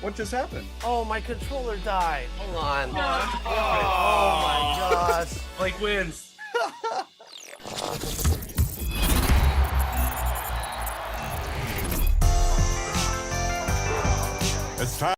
What just happened? Oh, my controller died. Hold on. Oh, my gosh. Blake wins. It's time.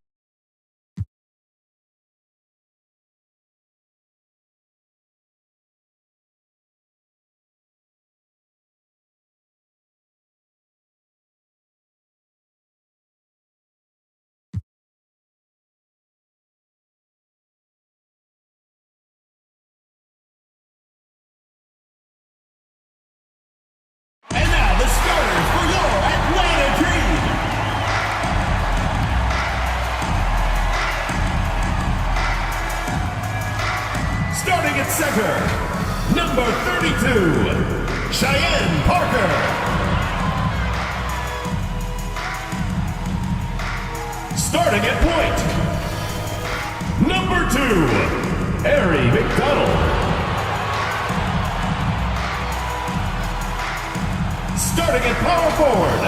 And now the starters for your Atlanta Dream. Starting at center, number 32, Cheyenne Parker. Starting at point, number 2, Ari McDonald. Starting at power forward,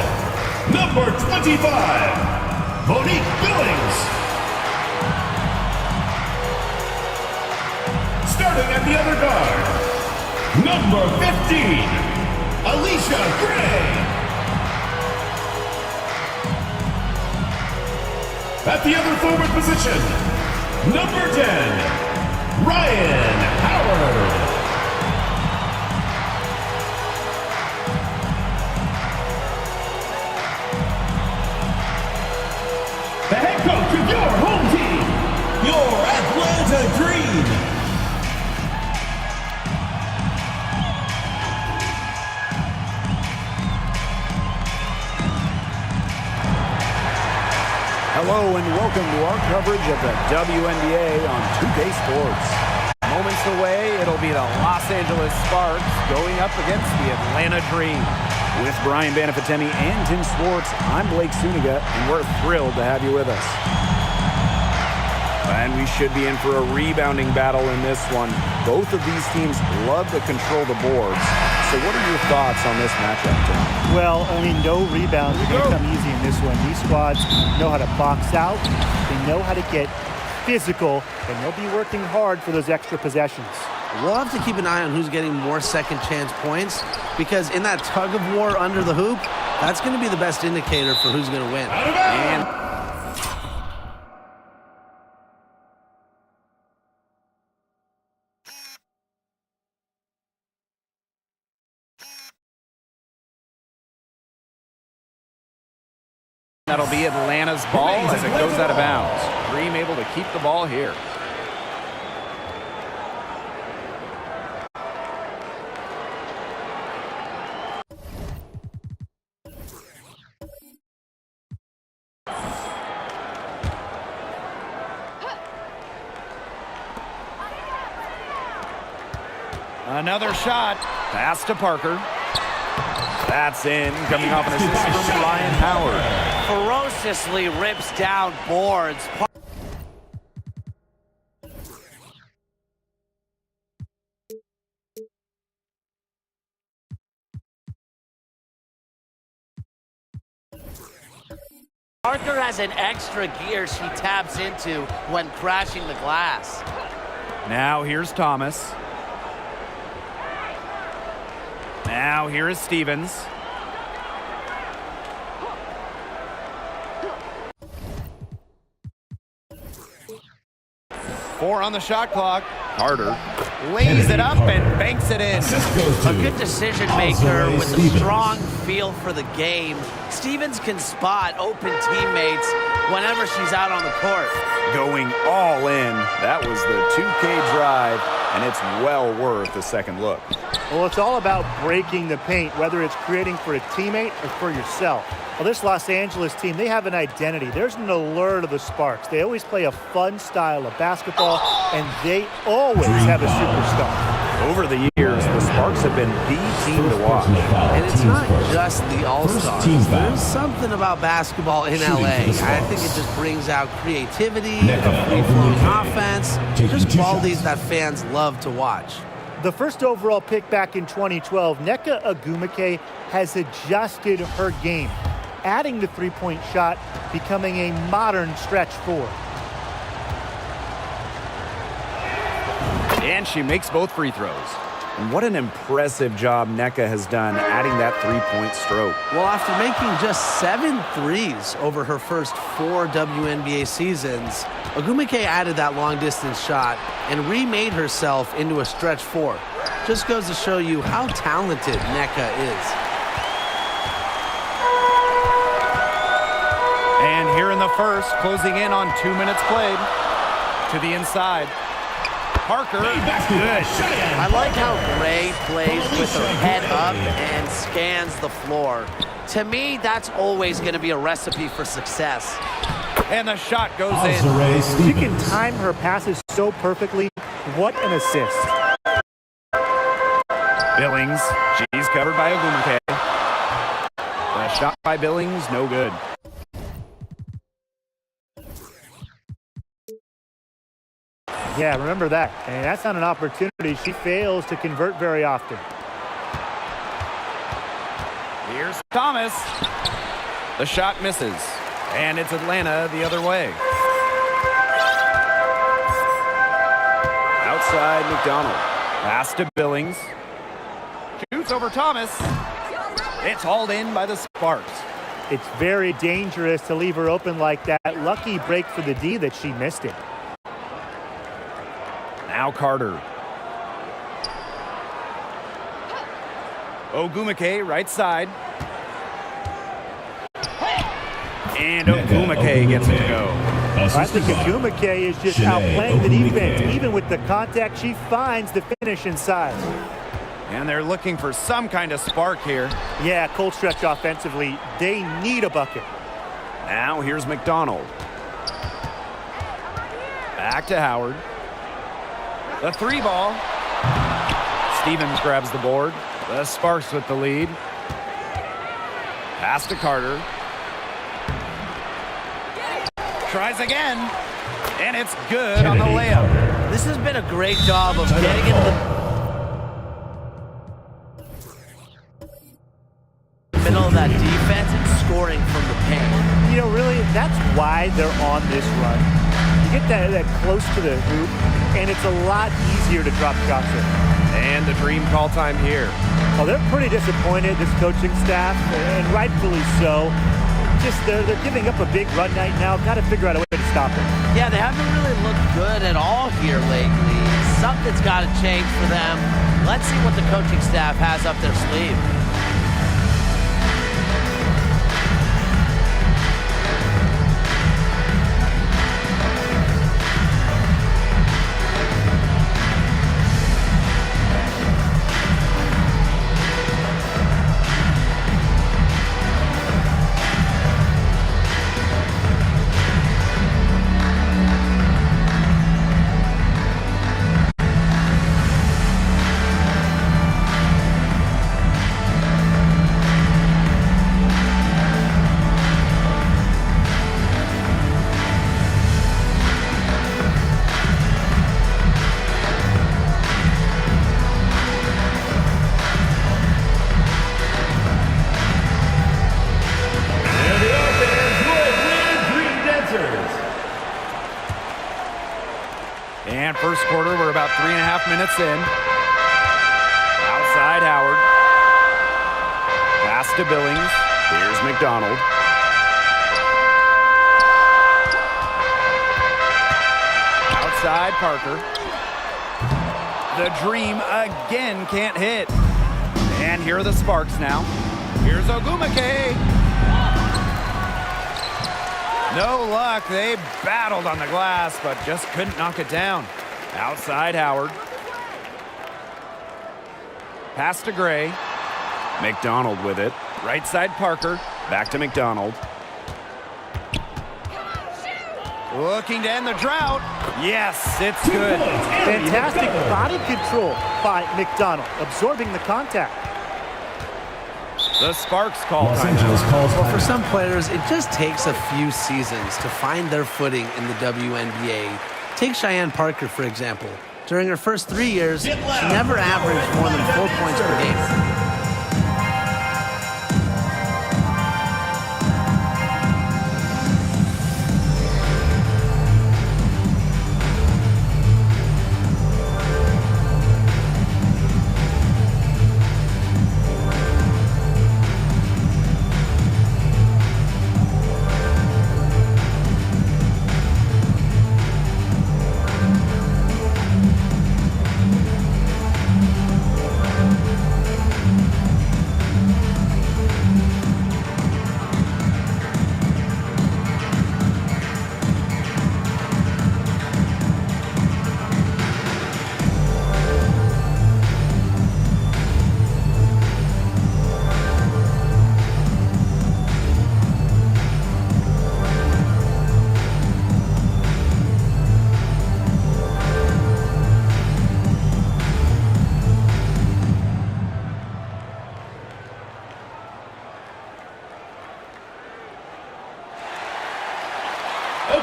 number 25, Monique Billings. Starting at the other guard, number 15, Alicia Gray. At the other forward position, number 10, Ryan Howard. The head coach of your home team, your Atlanta Dream. Hello and welcome to our coverage of the WNBA on 2K Sports. Moments away, it'll be the Los Angeles Sparks going up against the Atlanta Dream. With Brian Banafitemi and Tim Swartz, I'm Blake Suniga, and we're thrilled to have you with us. And we should be in for a rebounding battle in this one. Both of these teams love to control the boards. So what are your thoughts on this matchup, Tim? Well, I mean, no rebounds are going to come easy in this one. These squads know how to box out. They know how to get physical, and they'll be working hard for those extra possessions. We'll have to keep an eye on who's getting more second chance points, because in that tug of war under the hoop, that's going to be the best indicator for who's going to win. And that'll be Atlanta's ball as it goes out of bounds. Dream able to keep the ball here. Another shot. Pass to Parker. That's in. Coming off an assist from Ryan Howard. ferociously rips down boards. Parker has an extra gear she taps into when crashing the glass. Now here's Thomas. Now here is Stevens. Four on the shot clock. Carter lays it up and banks it in. A good decision maker with a strong feel for the game. Stevens can spot open teammates whenever she's out on the court. Going all in. That was the 2K drive, and it's well worth a second look. Well, it's all about breaking the paint, whether it's creating for a teammate or for yourself. Well, this Los Angeles team, they have an identity. There's an allure to the Sparks. They always play a fun style of basketball, and they always have a superstar. Over the years, the Sparks have been the team to watch. And it's not just the All-Stars. There's something about basketball in LA. I think it just brings out creativity, a free-flowing offense, just qualities that fans love to watch. The first overall pick back in 2012, Nneka Agumike has adjusted her game. adding the three-point shot, becoming a modern stretch four. And she makes both free throws. And what an impressive job Nneka has done adding that three-point stroke. Well, after making just 7 threes over her first 4 WNBA seasons, Ogwumike added that long-distance shot and remade herself into a stretch 4. Just goes to show you how talented Nneka is. And here in the first, closing in on 2 minutes played. To the inside. Parker, good. I like how Gray plays with her head up and scans the floor. To me, that's always going to be a recipe for success. And the shot goes in. She can time her passes so perfectly. What an assist. Billings, she's covered by Ogwumike. The shot by Billings, no good. Yeah, remember that. And that's not an opportunity she fails to convert very often. Here's Thomas. The shot misses. And it's Atlanta the other way. Outside McDonald. Pass to Billings. Shoots over Thomas. It's hauled in by the Sparks. It's very dangerous to leave her open like that. Lucky break for the D that she missed it. Now Carter. Ogwumike, right side. And Ogwumike gets it to go. I think Ogwumike is just outplaying the defense. Even with the contact, she finds the finish inside. And they're looking for some kind of spark here. Yeah, cold stretch offensively. They need a bucket. Now here's McDonald. Back to Howard. The 3 ball. Stevens grabs the board. The Sparks with the lead. Pass to Carter. Tries again. And it's good on the layup. This has been a great job of getting into the middle of that defense and scoring from the paint. You know, really, that's why they're on this run. You get that close to the hoop, and it's a lot easier to drop shots in. And the dream call time here. Oh, they're pretty disappointed, this coaching staff, and rightfully so. Just they're giving up a big run night now. Got to figure out a way to stop it. Yeah, they haven't really looked good at all here lately. Something's got to change for them. Let's see what the coaching staff has up their sleeve. And first quarter, we're about 3.5 minutes in. Outside Howard. Pass to Billings. Here's McDonald. Outside Parker. The dream again can't hit. And here are the Sparks now. Here's Ogwumike. No luck. They battled on the glass, but just couldn't knock it down. Outside Howard. Pass to Gray. McDonald with it. Right side Parker. Back to McDonald. Looking to end the drought. Yes, it's good. Fantastic body control by McDonald, absorbing the contact. The Sparks call Los timeout. Angeles calls Well, for timeout. some players, it just takes a few seasons to find their footing in the WNBA. Take Cheyenne Parker, for example. During her first 3 years, she never averaged more than 4 points per game.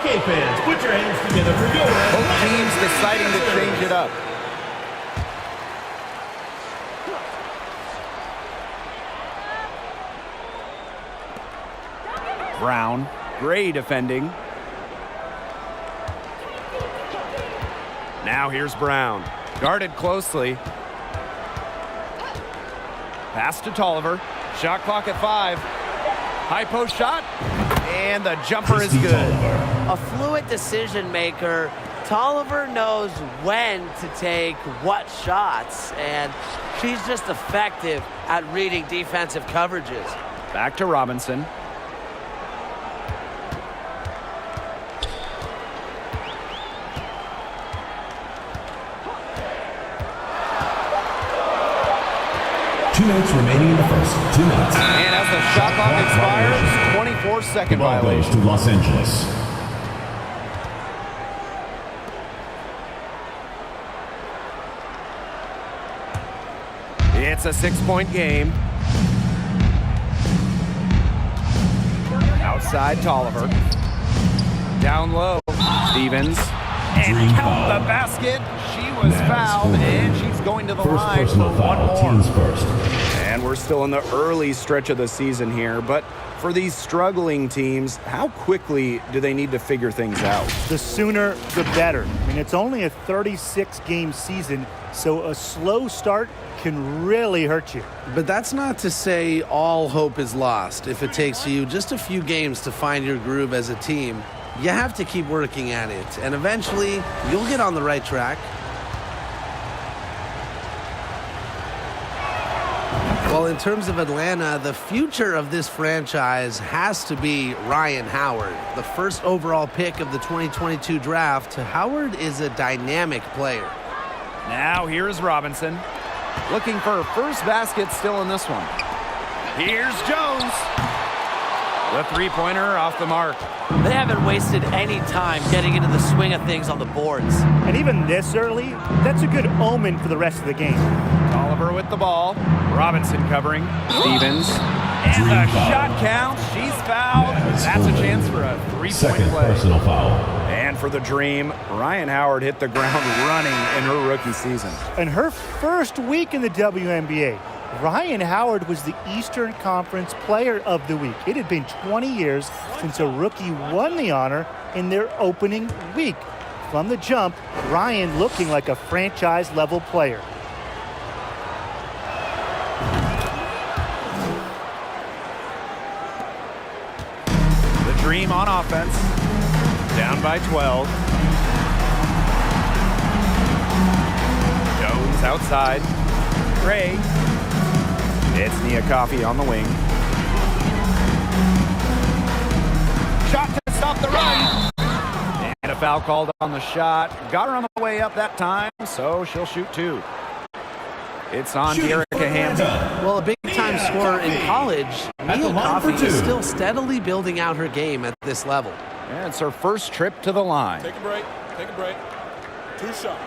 Okay, fans, put your hands together for your Both teams deciding to change it up. Brown, great defending. Now here's Brown. Guarded closely. Pass to Tolliver. Shot clock at 5. High post shot. And the jumper is good. A fluid decision maker. Tolliver knows when to take what shots, and she's just effective at reading defensive coverages. Back to Robinson. Two minutes remaining in the first. 2 minutes. And as the shot clock expires, 24-second Ball goes violation. to Los Angeles. It's a 6-point game. Outside Tolliver. Down low. Stevens. And count the basket. She was fouled, and she's going to the line for one more. Teams first. And we're still in the early stretch of the season here, but for these struggling teams, how quickly do they need to figure things out? The sooner, the better. I mean, it's only a 36-game season, so a slow start can really hurt you. But that's not to say all hope is lost. If it takes you just a few games to find your groove as a team, you have to keep working at it, and eventually you'll get on the right track. Well, in terms of Atlanta, the future of this franchise has to be Ryan Howard, the first overall pick of the 2022 draft. Howard is a dynamic player. Now here's Robinson. Looking for a first basket still in this one. Here's Jones. The three-pointer off the mark. They haven't wasted any time getting into the swing of things on the boards. And even this early, that's a good omen for the rest of the game. Tolliver with the ball. Robinson covering. Stevens. And the shot counts. She's fouled. That's a chance for a three-point Second play. personal foul. And for the Dream, Ryan Howard hit the ground running in her rookie season. In her first week in the WNBA, Ryan Howard was the Eastern Conference Player of the Week. It had been 20 years since a rookie won the honor in their opening week. From the jump, Ryan looking like a franchise-level player. The Dream on offense. Down by 12. Jones outside. Gray. It's Nia Coffey on the wing. Shot to stop the run. And a foul called on the shot. Got her on the way up that time, so she'll shoot 2. It's on Erica Hampton. Well, a big-time scorer in college, Nia Coffey is still steadily building out her game at this level. And it's her first trip to the line. Take a break. Take a break. 2 shots.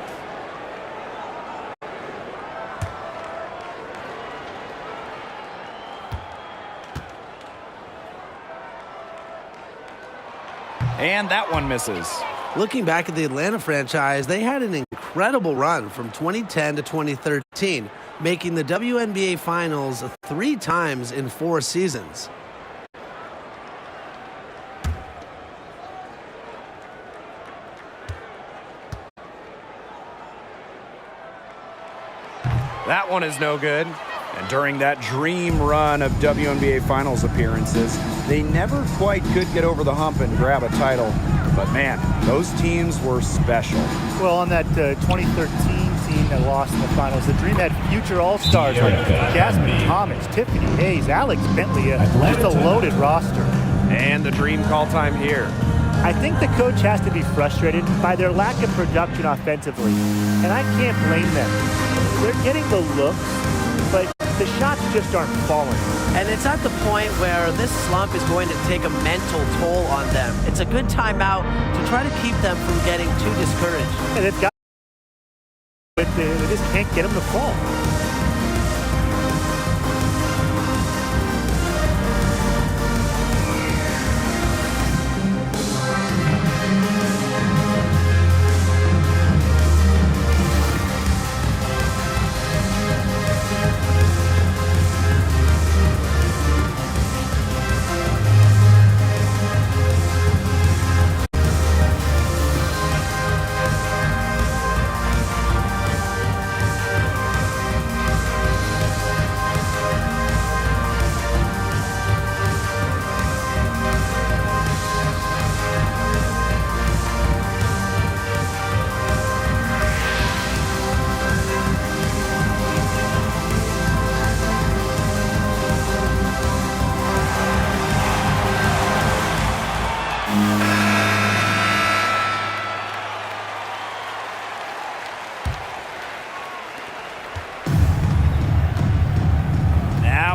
And that one misses. Looking back at the Atlanta franchise, they had an incredible run from 2010 to 2013, making the WNBA Finals 3 times in 4 seasons. That one is no good. And during that dream run of WNBA Finals appearances, they never quite could get over the hump and grab a title. But man, those teams were special. Well, on that 2013 team that lost in the finals, the Dream had future all-stars like Jasmine Thomas, Tiffany Hayes, Alex Bentley, just a loaded roster. And the Dream call time here. I think the coach has to be frustrated by their lack of production offensively, and I can't blame them. They're getting the looks, but the shots just aren't falling. And it's at the point where this slump is going to take a mental toll on them. It's a good timeout to try to keep them from getting too discouraged. And they've got, but they just can't get them to fall.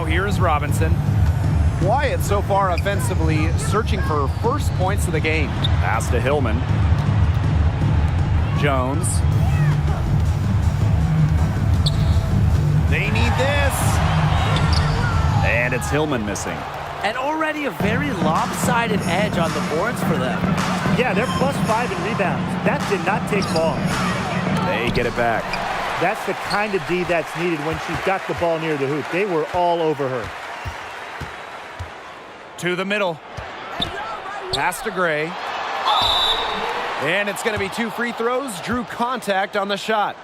Now here's Robinson. Quiet so far offensively, searching for first points of the game. Pass to Hillman. Jones. They need this. And it's Hillman missing. And already a very lopsided edge on the boards for them. Yeah, they're +5 in rebounds. That did not take long. They get it back. That's the kind of D that's needed when she's got the ball near the hoop. They were all over her. To the middle. Pass to Gray. And it's going to be 2 free throws. Drew contact on the shot.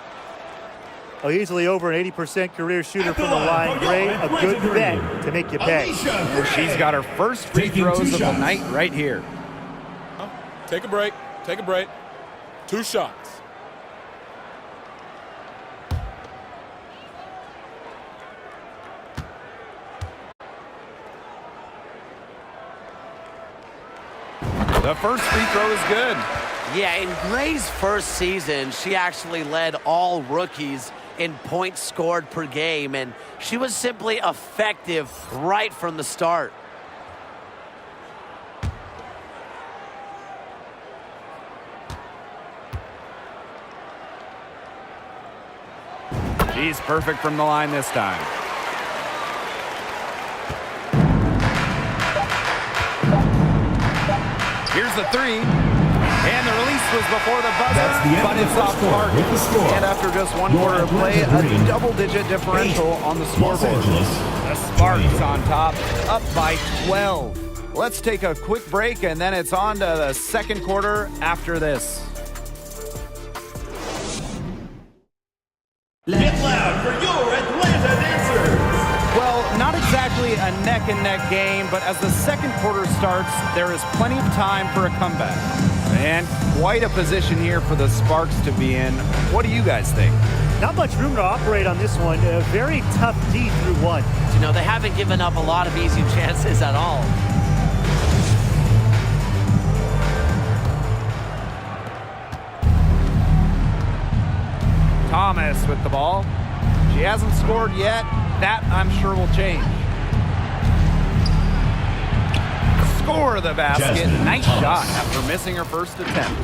Easily over an 80% career shooter from the line. Gray, a good bet to make you pay. She's got her first free throws of the night right here. Take a break. Take a break. 2 shots. The first free throw is good. Yeah, in Gray's first season, she actually led all rookies in points scored per game, and she was simply effective right from the start. She's perfect from the line this time. Here's the 3. And the release was before the buzzer, but it's off the mark. And after just 1 quarter of play, a double-digit differential on the scoreboard. The Sparks on top, up by 12. Let's take a quick break, and then it's on to the second quarter after this. Get loud for your Atlanta dancers. Well, not exactly a neck-and-neck game, but as the second quarter starts, there is plenty of time for a comeback. And quite a position here for the Sparks to be in. What do you guys think? Not much room to operate on this one. A very tough D through 1. You know, they haven't given up a lot of easy chances at all. Thomas with the ball. She hasn't scored yet. That, I'm sure, will change. Score the basket. Nice shot after missing her first attempt.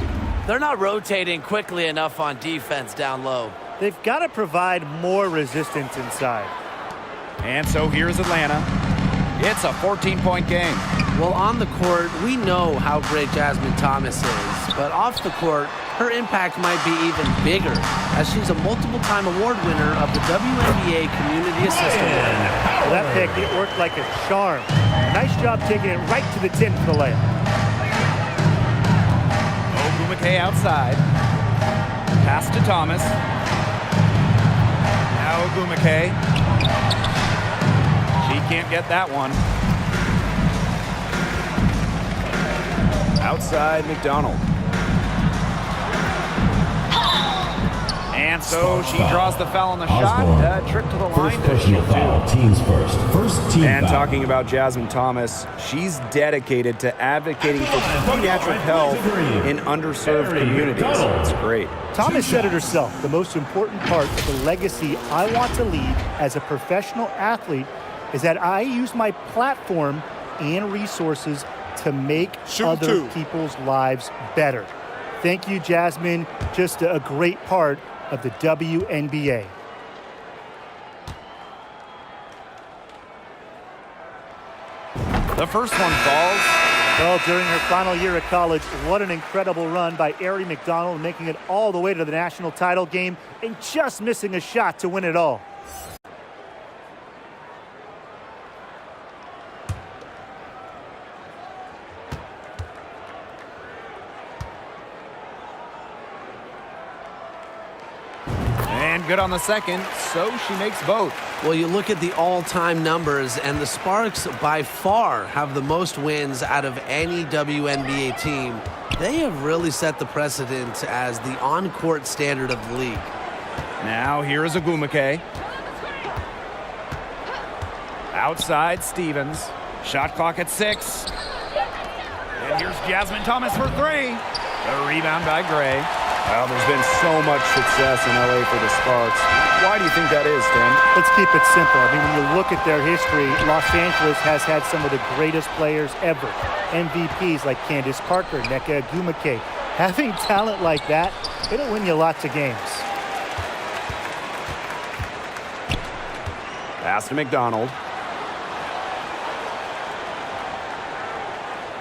They're not rotating quickly enough on defense down low. They've got to provide more resistance inside. And so here's Atlanta. It's a 14-point game. Well, on the court, we know how great Jasmine Thomas is, but off the court, her impact might be even bigger, as she's a multiple-time award winner of the WNBA Community Assistant Award. Well, that pick, it worked like a charm. Nice job taking it right to the tin for the layup. Ogumake outside. Pass to Thomas. Now Ogumake. She can't get that one. Outside McDonald. And so she draws the foul on the shot. Trip to the line. First personal foul, teams first. First team And foul. talking about Jasmine Thomas, she's dedicated to advocating for pediatric health in underserved communities. It's great. Thomas said it herself. The most important part of the legacy I want to leave as a professional athlete is that I use my platform and resources to make other people's lives better. Thank you, Jasmine. Just a great part of the WNBA. The first one falls. Well, during her final year at college, what an incredible run by Aari McDonald, making it all the way to the national title game and just missing a shot to win it all. And good on the second, so she makes both. Well, you look at the all-time numbers, and the Sparks by far have the most wins out of any WNBA team. They have really set the precedent as the on-court standard of the league. Now here is Ogumake. Outside Stevens. Shot clock at 6. And here's Jasmine Thomas for 3. The rebound by Gray. Well, there's been so much success in LA for the Sparks. Why do you think that is, Tim? Let's keep it simple. I mean, when you look at their history, Los Angeles has had some of the greatest players ever. MVPs like Candace Parker, Nneka Ogwumike. Having talent like that, it'll win you lots of games. Pass to McDonald.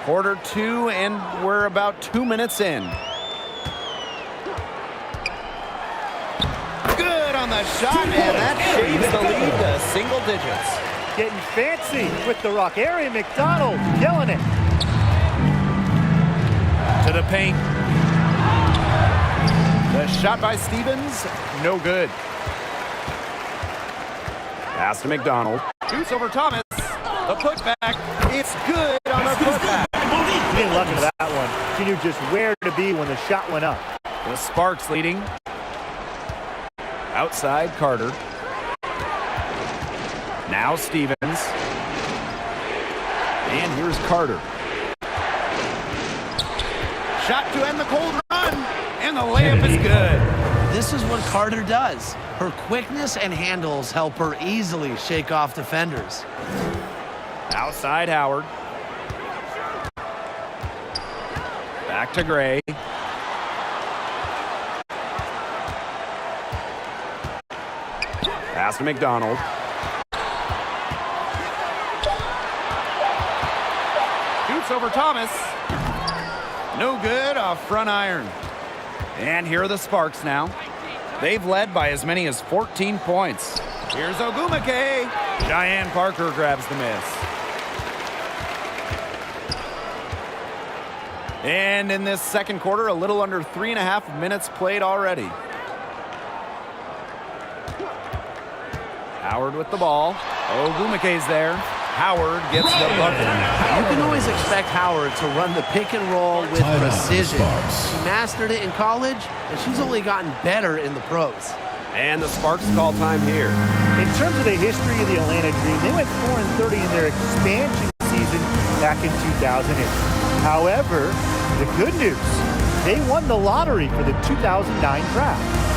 Quarter 2, and we're about 2 minutes in. Good on the shot, and that shaves the lead to single digits. Getting fancy with the rock. Arian McDonald killing it. To the paint. The shot by Stevens, no good. Pass to McDonald. Shoots over Thomas. The putback. It's good on the putback. She didn't look at that one. She knew just where to be when the shot went up. The Sparks leading. Outside, Carter. Now Stevens. And here's Carter. Shot to end the cold run. And the layup is good. This is what Carter does. Her quickness and handles help her easily shake off defenders. Outside, Howard. Back to Gray. Pass to McDonald. Shoots over Thomas. No good off front iron. And here are the Sparks now. They've led by as many as 14 points. Here's Ogwumike. Cheyenne Parker grabs the miss. And in this second quarter, a little under 3.5 minutes played already. Howard with the ball. Ogwumike's there. Howard gets the bucket. You can always expect Howard to run the pick and roll with precision. She mastered it in college, and she's only gotten better in the pros. And the Sparks call time here. In terms of the history of the Atlanta Dream, they went 4-30 in their expansion season back in 2008. However, the good news, they won the lottery for the 2009 draft.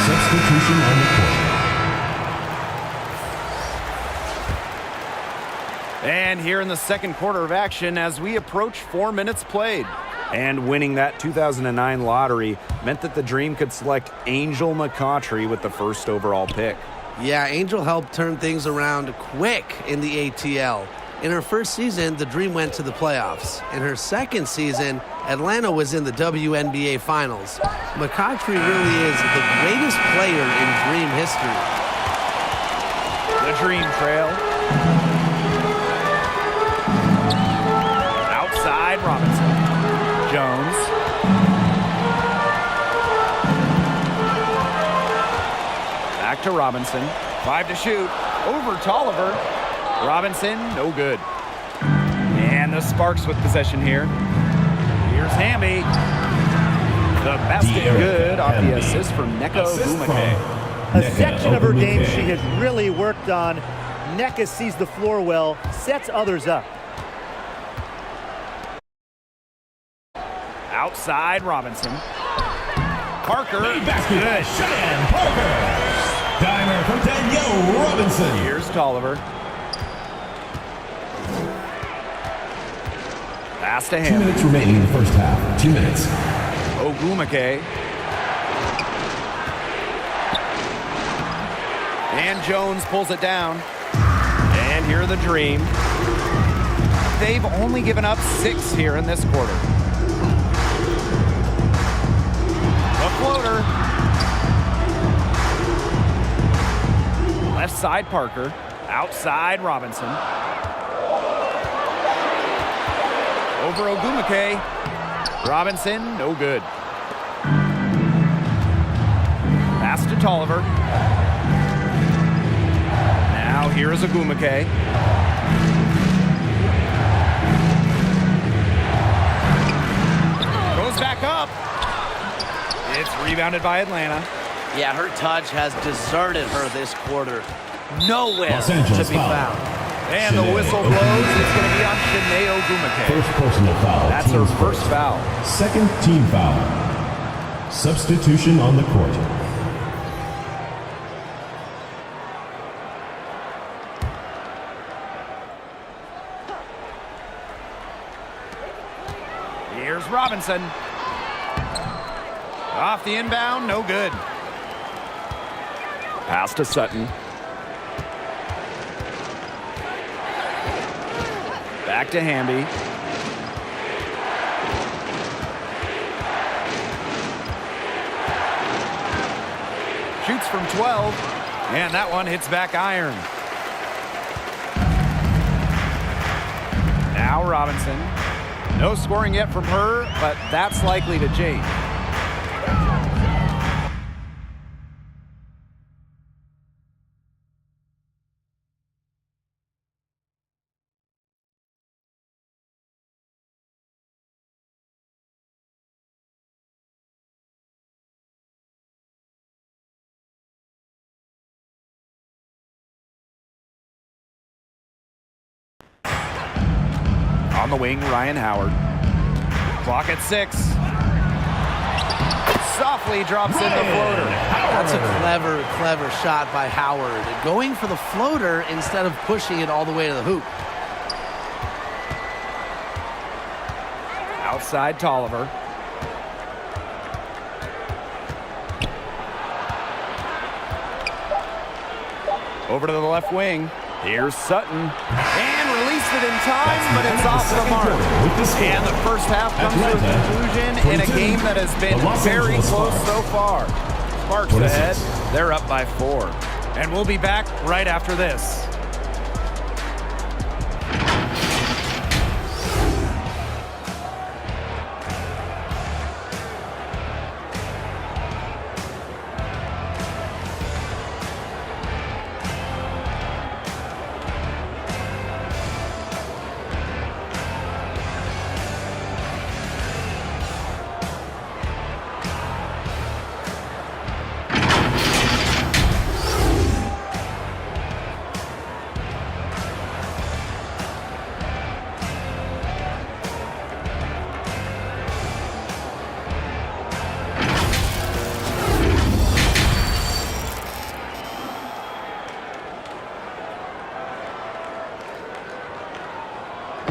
Substitution on the court. And here in the second quarter of action as we approach 4 minutes played. And winning that 2009 lottery meant that the Dream could select Angel McCoughtry with the first overall pick. Yeah, Angel helped turn things around quick in the ATL. In her first season, the Dream went to the playoffs. In her second season, Atlanta was in the WNBA Finals. McCoughtry really is the greatest player in Dream history. The Dream trail. Outside, Robinson. Jones. Back to Robinson. 5 to shoot. Over Tolliver. Robinson, no good. And the Sparks with possession here. Here's Hamby. The basket good off the assist from Nneka Ogwumike. A section of her game she has really worked on. Nneka sees the floor well, sets others up. Outside, Robinson. Parker, good. Cheyenne Parker. Dimer from Danielle Robinson. Here's Tolliver. Pass to 2 him. minutes remaining in the first half. 2 minutes. Ogwumike. And Jones pulls it down. And here are the Dream. They've only given up 6 here in this quarter. The floater. Left side Parker. Outside Robinson. Over Ogumake. Robinson, no good. Pass to Tolliver. Now here is Ogumake. Goes back up. It's rebounded by Atlanta. Yeah, her touch has deserted her this quarter. Nowhere Los Angeles to be foul. found. And the whistle blows. It's going to be on Shanae Ogumake. First personal foul. That's her Team's first foul. Second team foul. Substitution on the court. Here's Robinson. Off the inbound, no good. Pass to Sutton. Back to Hamby. Shoots from 12, and that one hits back iron. Now Robinson. No scoring yet from her, but that's likely to change. On the wing, Ryan Howard. Clock at 6. Softly drops in the floater. That's a clever shot by Howard. Going for the floater instead of pushing it all the way to the hoop. Outside Tolliver. Over to the left wing. Here's Sutton. And released it in time, but it's off the mark. And the first half comes to a conclusion in a game that has been very close so far. Sparks ahead. They're up by 4. And we'll be back right after this.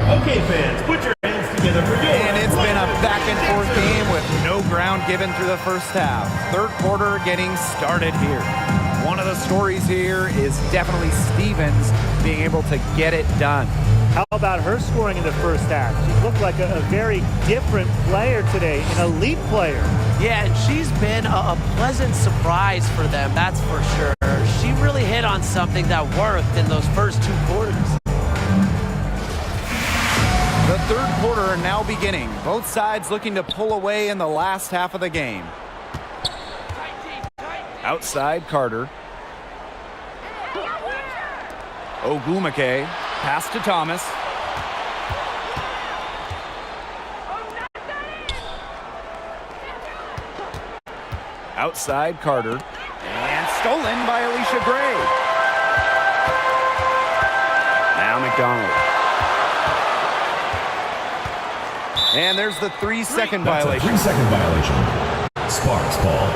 Okay, fans, put your hands together for your... And it's been a back-and-forth game with no ground given through the first half. Third quarter getting started here. One of the stories here is definitely Stevens being able to get it done. How about her scoring in the first half? She looked like a very different player today, an elite player. Yeah, and she's been a pleasant surprise for them, that's for sure. She really hit on something that worked in those first 2 quarters. The third quarter now beginning. Both sides looking to pull away in the last half of the game. Outside Carter. Ogumake. Pass to Thomas. Outside Carter. And stolen by Alicia Gray. Now McDonald. And there's the 3-second violation. 3-second violation. Sparks ball.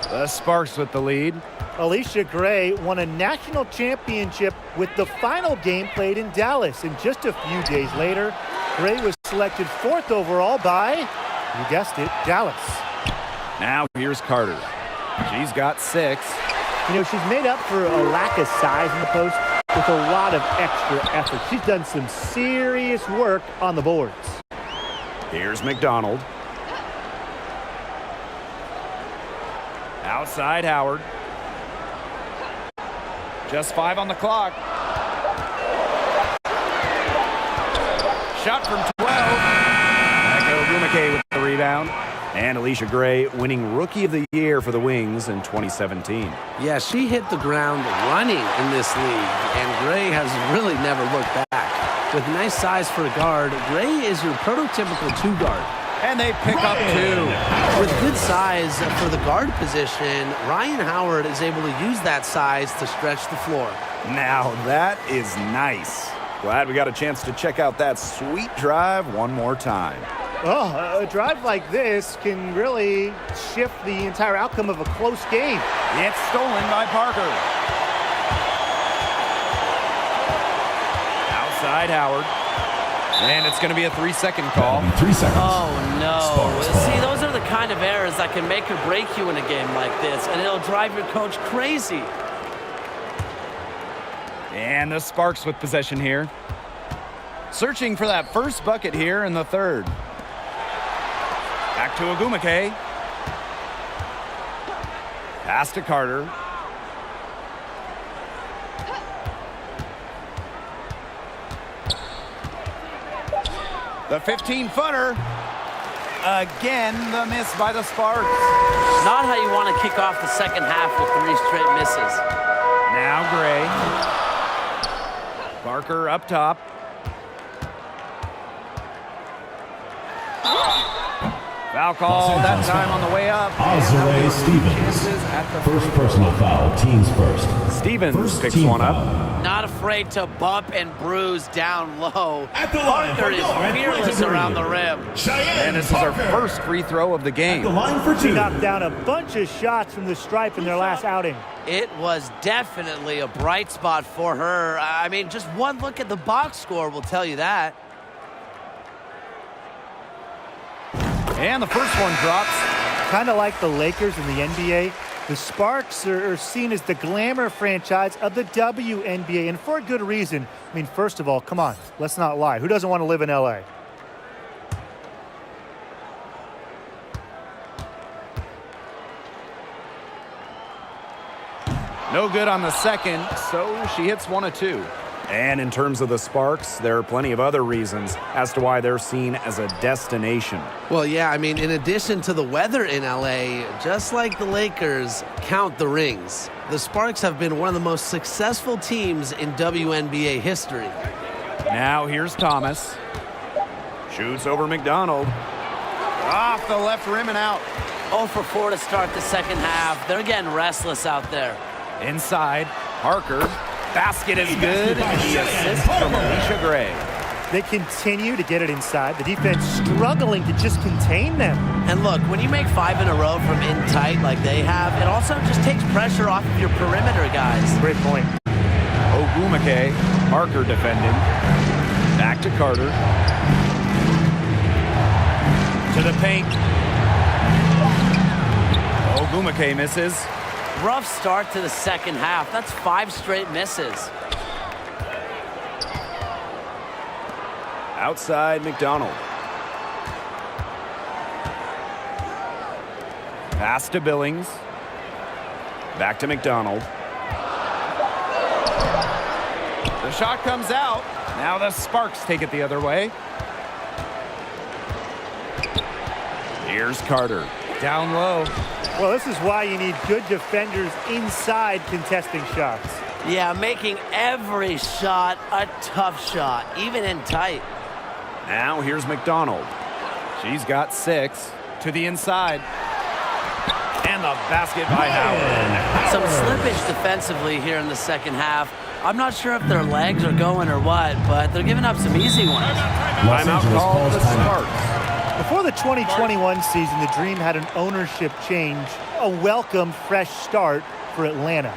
The Sparks with the lead. Alicia Gray won a national championship with the final game played in Dallas. And just a few days later, Gray was selected 4th overall by, you guessed it, Dallas. Now here's Carter. She's got 6. You know, she's made up for a lack of size in the post with a lot of extra effort. She's done some serious work on the boards. Here's McDonald. Outside Howard. Just 5 on the clock. Shot from 12. Echo Gumake with the rebound. And Alicia Gray winning Rookie of the Year for the Wings in 2017. Yeah, she hit the ground running in this league, and Gray has really never looked back. With nice size for a guard, Gray is your prototypical 2 guard. And they pick up 2. With good size for the guard position, Ryan Howard is able to use that size to stretch the floor. Now that is nice. Glad we got a chance to check out that sweet drive one more time. Oh, a drive like this can really shift the entire outcome of a close game. It's stolen by Parker. Outside Howard. And it's going to be a 3-second call. 3 seconds. Oh, no. Sparks. See, those are the kind of errors that can make or break you in a game like this, and it'll drive your coach crazy. And the Sparks with possession here. Searching for that first bucket here in the third. Back to Ogumake. Pass to Carter. The 15-footer. Again, the miss by the Sparks. Not how you want to kick off the second half with 3 straight misses. Now Gray. Barker up top. Foul call that time on the way up. Azure Stevens. First personal foul, teams first. Stevens picks one up. Not afraid to bump and bruise down low. At the line Parker is fearless around the rim. And this is our first free throw of the game. The line for She 2. knocked down a bunch of shots from the stripe in their last outing. It was definitely a bright spot for her. I mean, just one look at the box score will tell you that. And the first one drops. Kind of like the Lakers in the NBA, the Sparks are seen as the glamour franchise of the WNBA, and for a good reason. I mean, first of all, come on, let's not lie. Who doesn't want to live in LA? No good on the second, so she hits 1 of 2. And in terms of the Sparks, there are plenty of other reasons as to why they're seen as a destination. Well, yeah, I mean, in addition to the weather in LA, just like the Lakers, count the rings. The Sparks have been one of the most successful teams in WNBA history. Now here's Thomas. Shoots over McDonald. Off the left rim and out. 0 for 4 to start the second half. They're getting restless out there. Inside, Parker. Basket is good, and the assist from Alicia Gray. They continue to get it inside. The defense struggling to just contain them. And look, when you make 5 in a row from in tight like they have, it also just takes pressure off of your perimeter guys. Great point. Ogumake, Parker defending. Back to Carter. To the paint. Ogumake misses. Rough start to the second half. That's 5 straight misses. Outside McDonald. Pass to Billings. Back to McDonald. The shot comes out. Now the Sparks take it the other way. Here's Carter. Down low. Well, this is why you need good defenders inside contesting shots. Yeah, making every shot a tough shot, even in tight. Now here's McDonald. She's got 6 to the inside. And the basket by Howard. Some slippage defensively here in the second half. I'm not sure if their legs are going or what, but they're giving up some easy ones. Timeout called the Sparks. Before the 2021 season, the Dream had an ownership change, a welcome fresh start for Atlanta.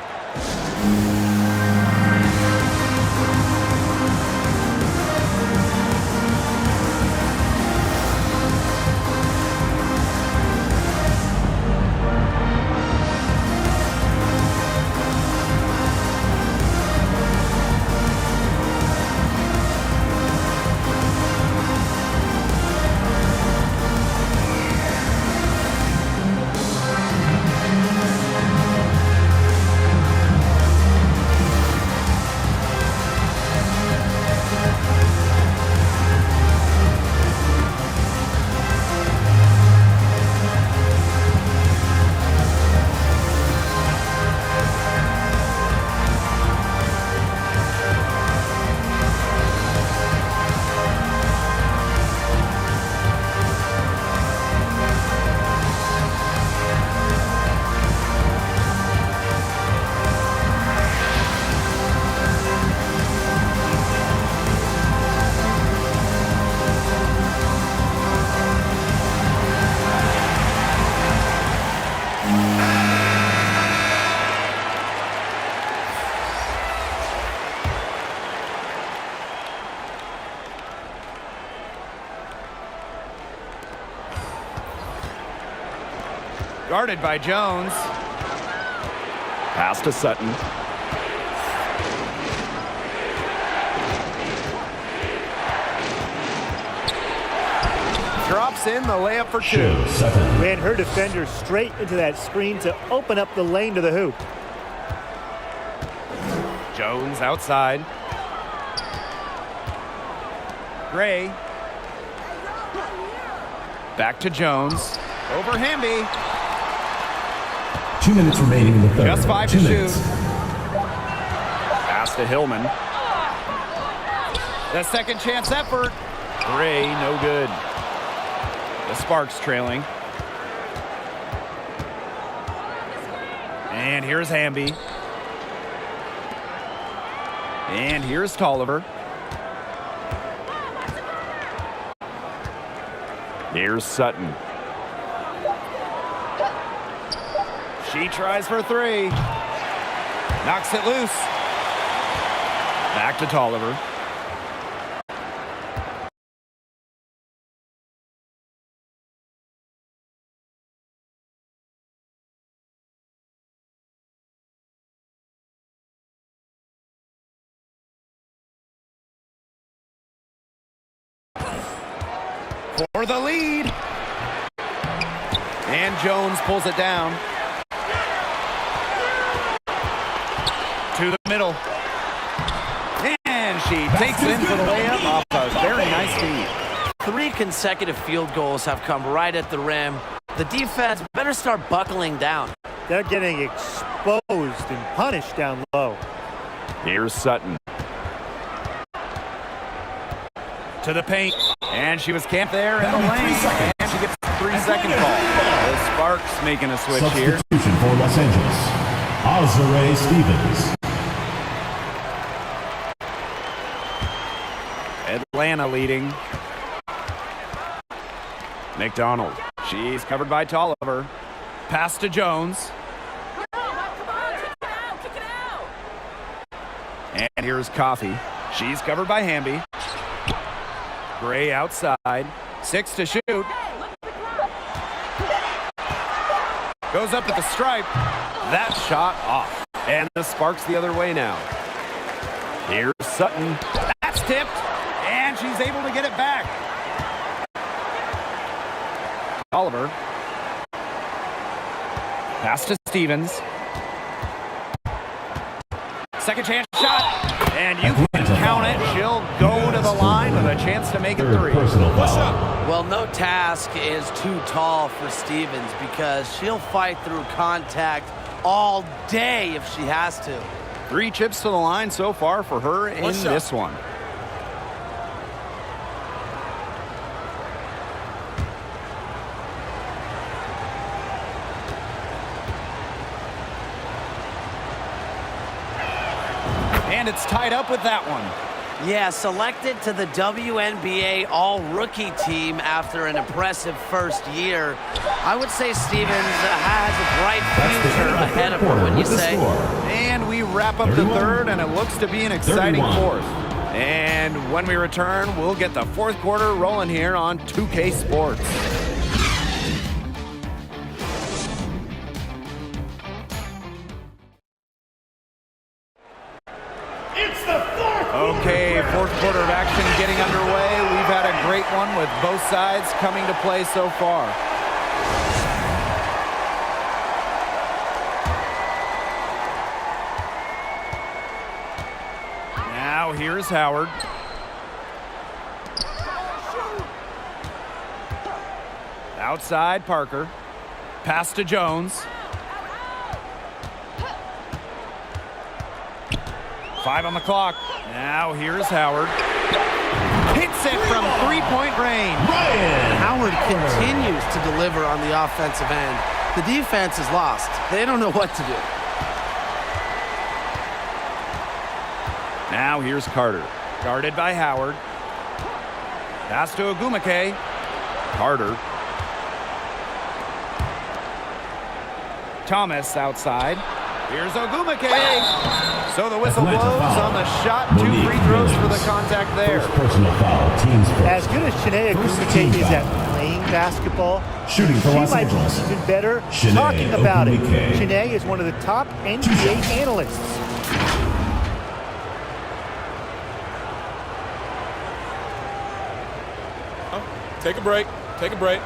Guarded by Jones. Pass to Sutton. Drops in the layup for two. Ran her defender straight into that screen to open up the lane to the hoop. Jones outside. Gray. Back to Jones. Over Hamby. 2 minutes remaining in the third. Just 5 to shoot. Pass to Hillman. The second chance effort. Gray, no good. The Sparks trailing. And here's Hamby. And here's Tolliver. Here's Sutton. She tries for three. Knocks it loose. Back to Tolliver. For the lead. And Jones pulls it down. To the middle. And she takes it in for the layup off a very nice feed. 3 consecutive field goals have come right at the rim. The defense better start buckling down. They're getting exposed and punished down low. Here's Sutton. To the paint. And she was camped there in the lane. And she gets a 3-second call. The Sparks making a switch here. Substitution for Los Angeles. Azare Stevens. Atlanta leading. McDonald. She's covered by Tolliver. Pass to Jones. And here's Coffey. She's covered by Hamby. Gray outside. 6 to shoot. Goes up at the stripe. That shot off. And the Sparks the other way now. Here's Sutton. That's tipped. And she's able to get it back. Oliver. Pass to Stevens. Second chance shot. And you can count it. She'll go to the line with a chance to make it 3. Well, no task is too tall for Stevens because she'll fight through contact all day if she has to. 3 chips to the line so far for her in this one. And it's tied up with that one. Yeah, selected to the WNBA All-Rookie team after an impressive first year. I would say Stevens has a bright future ahead of her, wouldn't you say? And we wrap up the third, and it looks to be an exciting fourth. And when we return, we'll get the fourth quarter rolling here on 2K Sports. Okay, fourth quarter of action getting underway. We've had a great one with both sides coming to play so far. Now here's Howard. Outside Parker. Pass to Jones. 5 on the clock. Now here's Howard. Hits it from 3-point range. Howard continues to deliver on the offensive end. The defense is lost. They don't know what to do. Now here's Carter. Guarded by Howard. Pass to Ogumake. Carter. Thomas outside. Here's Ogumake. So the whistle blows on the shot. 2 free throws for the contact there. Personal foul, teams first. As good as Chinea Ogumake is at playing basketball. Shooting for She Los might Angeles. be even better Shanae talking about it. Ogunike. Shanae is one of the top NBA analysts. Take a break. Take a break.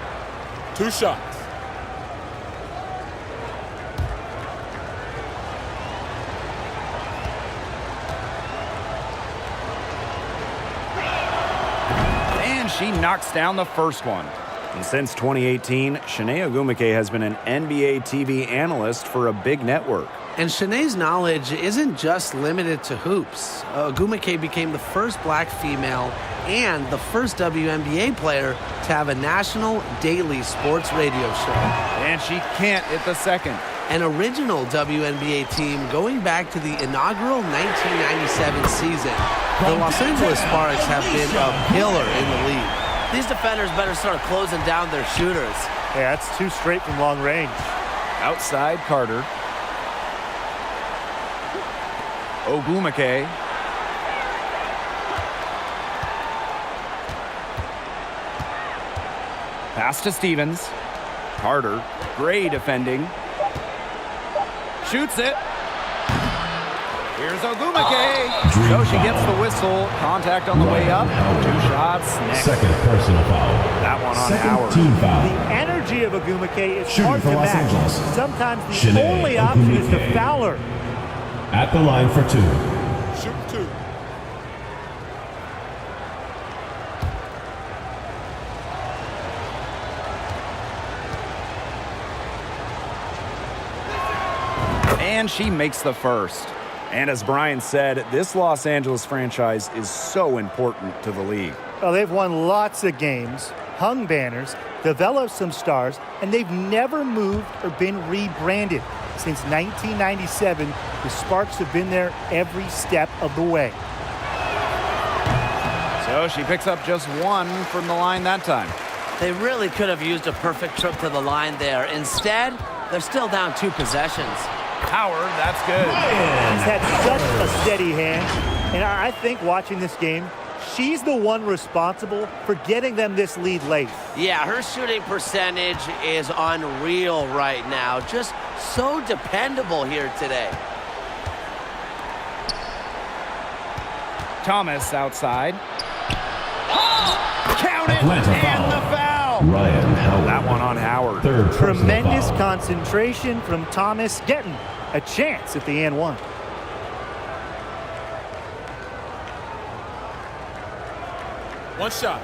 2 shots. And she knocks down the first one. And since 2018, Shanae Ogunike has been an NBA TV analyst for a big network. And Shanae's knowledge isn't just limited to hoops. Ogumike became the first black female and the first WNBA player to have a national daily sports radio show. And she can't hit the second. An original WNBA team going back to the inaugural 1997 season. The Los Angeles Sparks have been a pillar in the league. These defenders better start closing down their shooters. Yeah, that's 2 straight from long range. Outside Carter. Ogumike. Pass to Stevens. Carter, great defending. Shoots it. Here's Ogumike. So she gets the whistle. Contact on the way up. 2 shots next. Second personal foul. That one on Second Howard. team foul. The energy of Ogumike is Shooting hard for to Los match. Angeles. Sometimes the Shanae only option is to Ogunike. foul her. At the line for 2. Shoot 2. And she makes the first. And as Brian said, this Los Angeles franchise is so important to the league. Well, they've won lots of games, hung banners, developed some stars, and they've never moved or been rebranded. Since 1997, the Sparks have been there every step of the way. So she picks up just 1 from the line that time. They really could have used a perfect trip to the line there. Instead, they're still down 2 possessions. Howard, that's good. She's had such a steady hand, and I think watching this game, she's the one responsible for getting them this lead late. Yeah, her shooting percentage is unreal right now. Just so dependable here today. Thomas outside. Count it, Atlanta and foul. the foul. Ryan Howard. That one on Howard. Third personal Tremendous foul. concentration from Thomas, getting a chance at the and 1. One shot.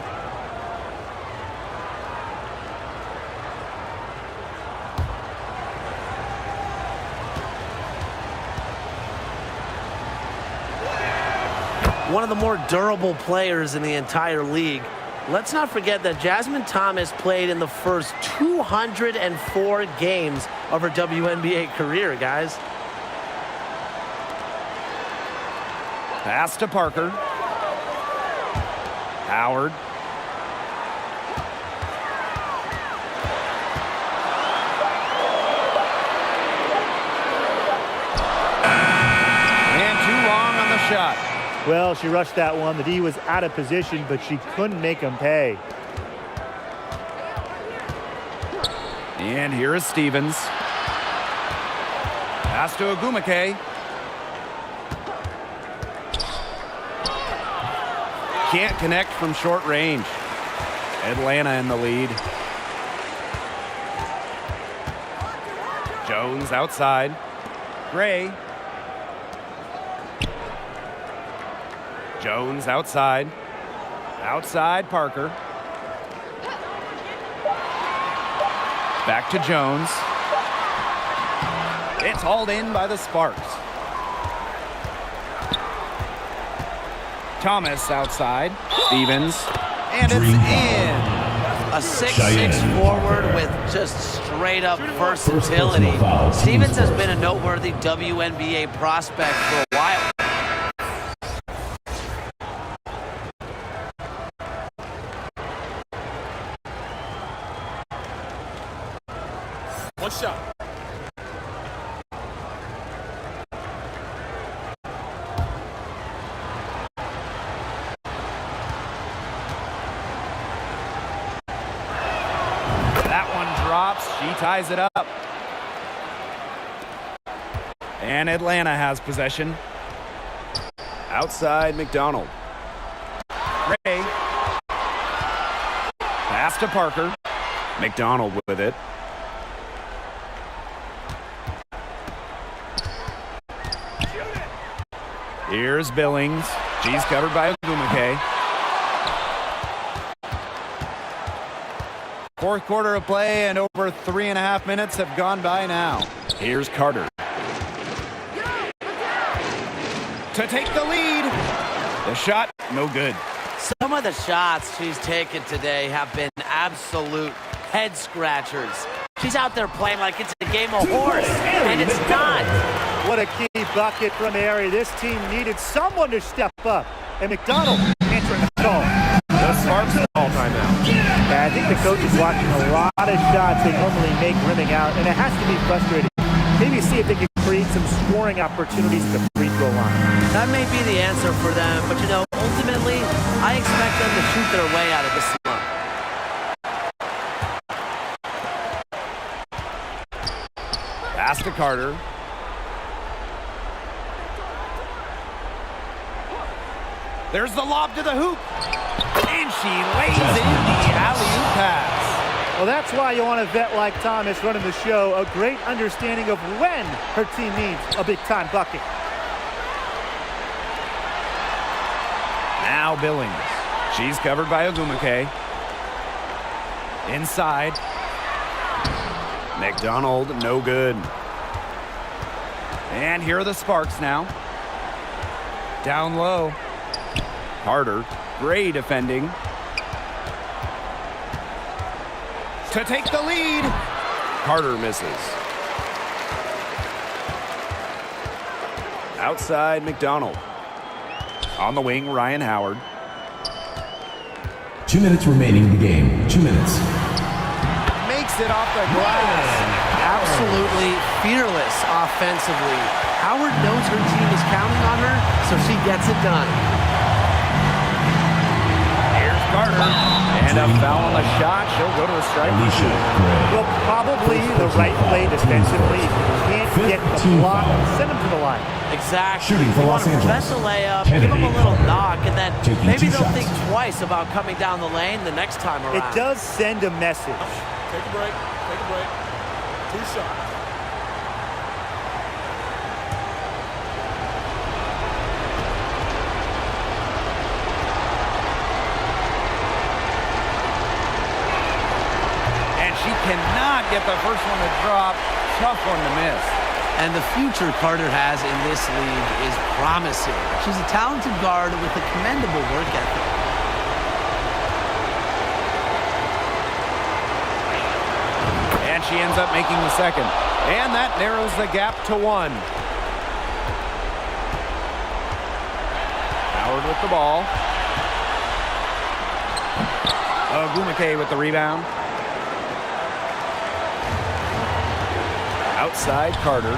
One of the more durable players in the entire league. Let's not forget that Jasmine Thomas played in the first 204 games of her WNBA career, guys. Pass to Parker. Howard. And too long on the shot. Well, she rushed that one. The D was out of position, but she couldn't make him pay. And here is Stevens. Pass to Ogumike. Can't connect from short range. Atlanta in the lead. Jones outside. Gray. Jones outside. Outside Parker. Back to Jones. It's hauled in by the Sparks. Thomas outside. Stevens. And it's in. A 6'6" Cheyenne. forward with just straight up versatility. personal foul. Stevens has been a noteworthy WNBA prospect for a while. One shot. ties it up. And Atlanta has possession. Outside McDonald. Ray. Pass to Parker. McDonald with it. Here's Billings. She's covered by Ogumake. Fourth quarter of play, and over 3.5 minutes have gone by now. Here's Carter. To take the lead. The shot, no good. Some of the shots she's taken today have been absolute head scratchers. She's out there playing like it's a game of horse, and it's not. What a key bucket from Aerie. This team needed someone to step up. And McDonald answering the call. The Sparks all timeout. Yeah, I think the coach is watching a lot of shots they normally make rimming out, and it has to be frustrating. Maybe see if they can create some scoring opportunities at the free throw line. That may be the answer for them, but you know, ultimately, I expect them to shoot their way out of this slump. Pass to Carter. There's the lob to the hoop. And she lays in the alley-oop pass. Well, that's why you want a vet like Thomas running the show. A great understanding of when her team needs a big-time bucket. Now Billings. She's covered by Ogumake. Inside. McDonald, no good. And here are the Sparks now. Down low. Carter, great defending. To take the lead. Carter misses. Outside McDonald. On the wing, Ryan Howard. 2 minutes remaining in the game. 2 minutes. Makes it off the glass. Absolutely fearless offensively. Howard knows her team is counting on her, so she gets it done. Here's Carter. And a foul on the shot. She'll go to the strike. Well, probably the right play defensively. Can't get the block. Send him to the line. Exactly. Shooting for Los Angeles. Press a layup, give them a little knock, and then maybe they'll think twice about coming down the lane the next time around. It does send a message. Take a break. Take a break. 2 shots. And she cannot get the first one to drop. Tough one to miss. And the future Carter has in this league is promising. She's a talented guard with a commendable work ethic. And she ends up making the second. And that narrows the gap to 1. Howard with the ball. Ogumake with the rebound. Outside Carter.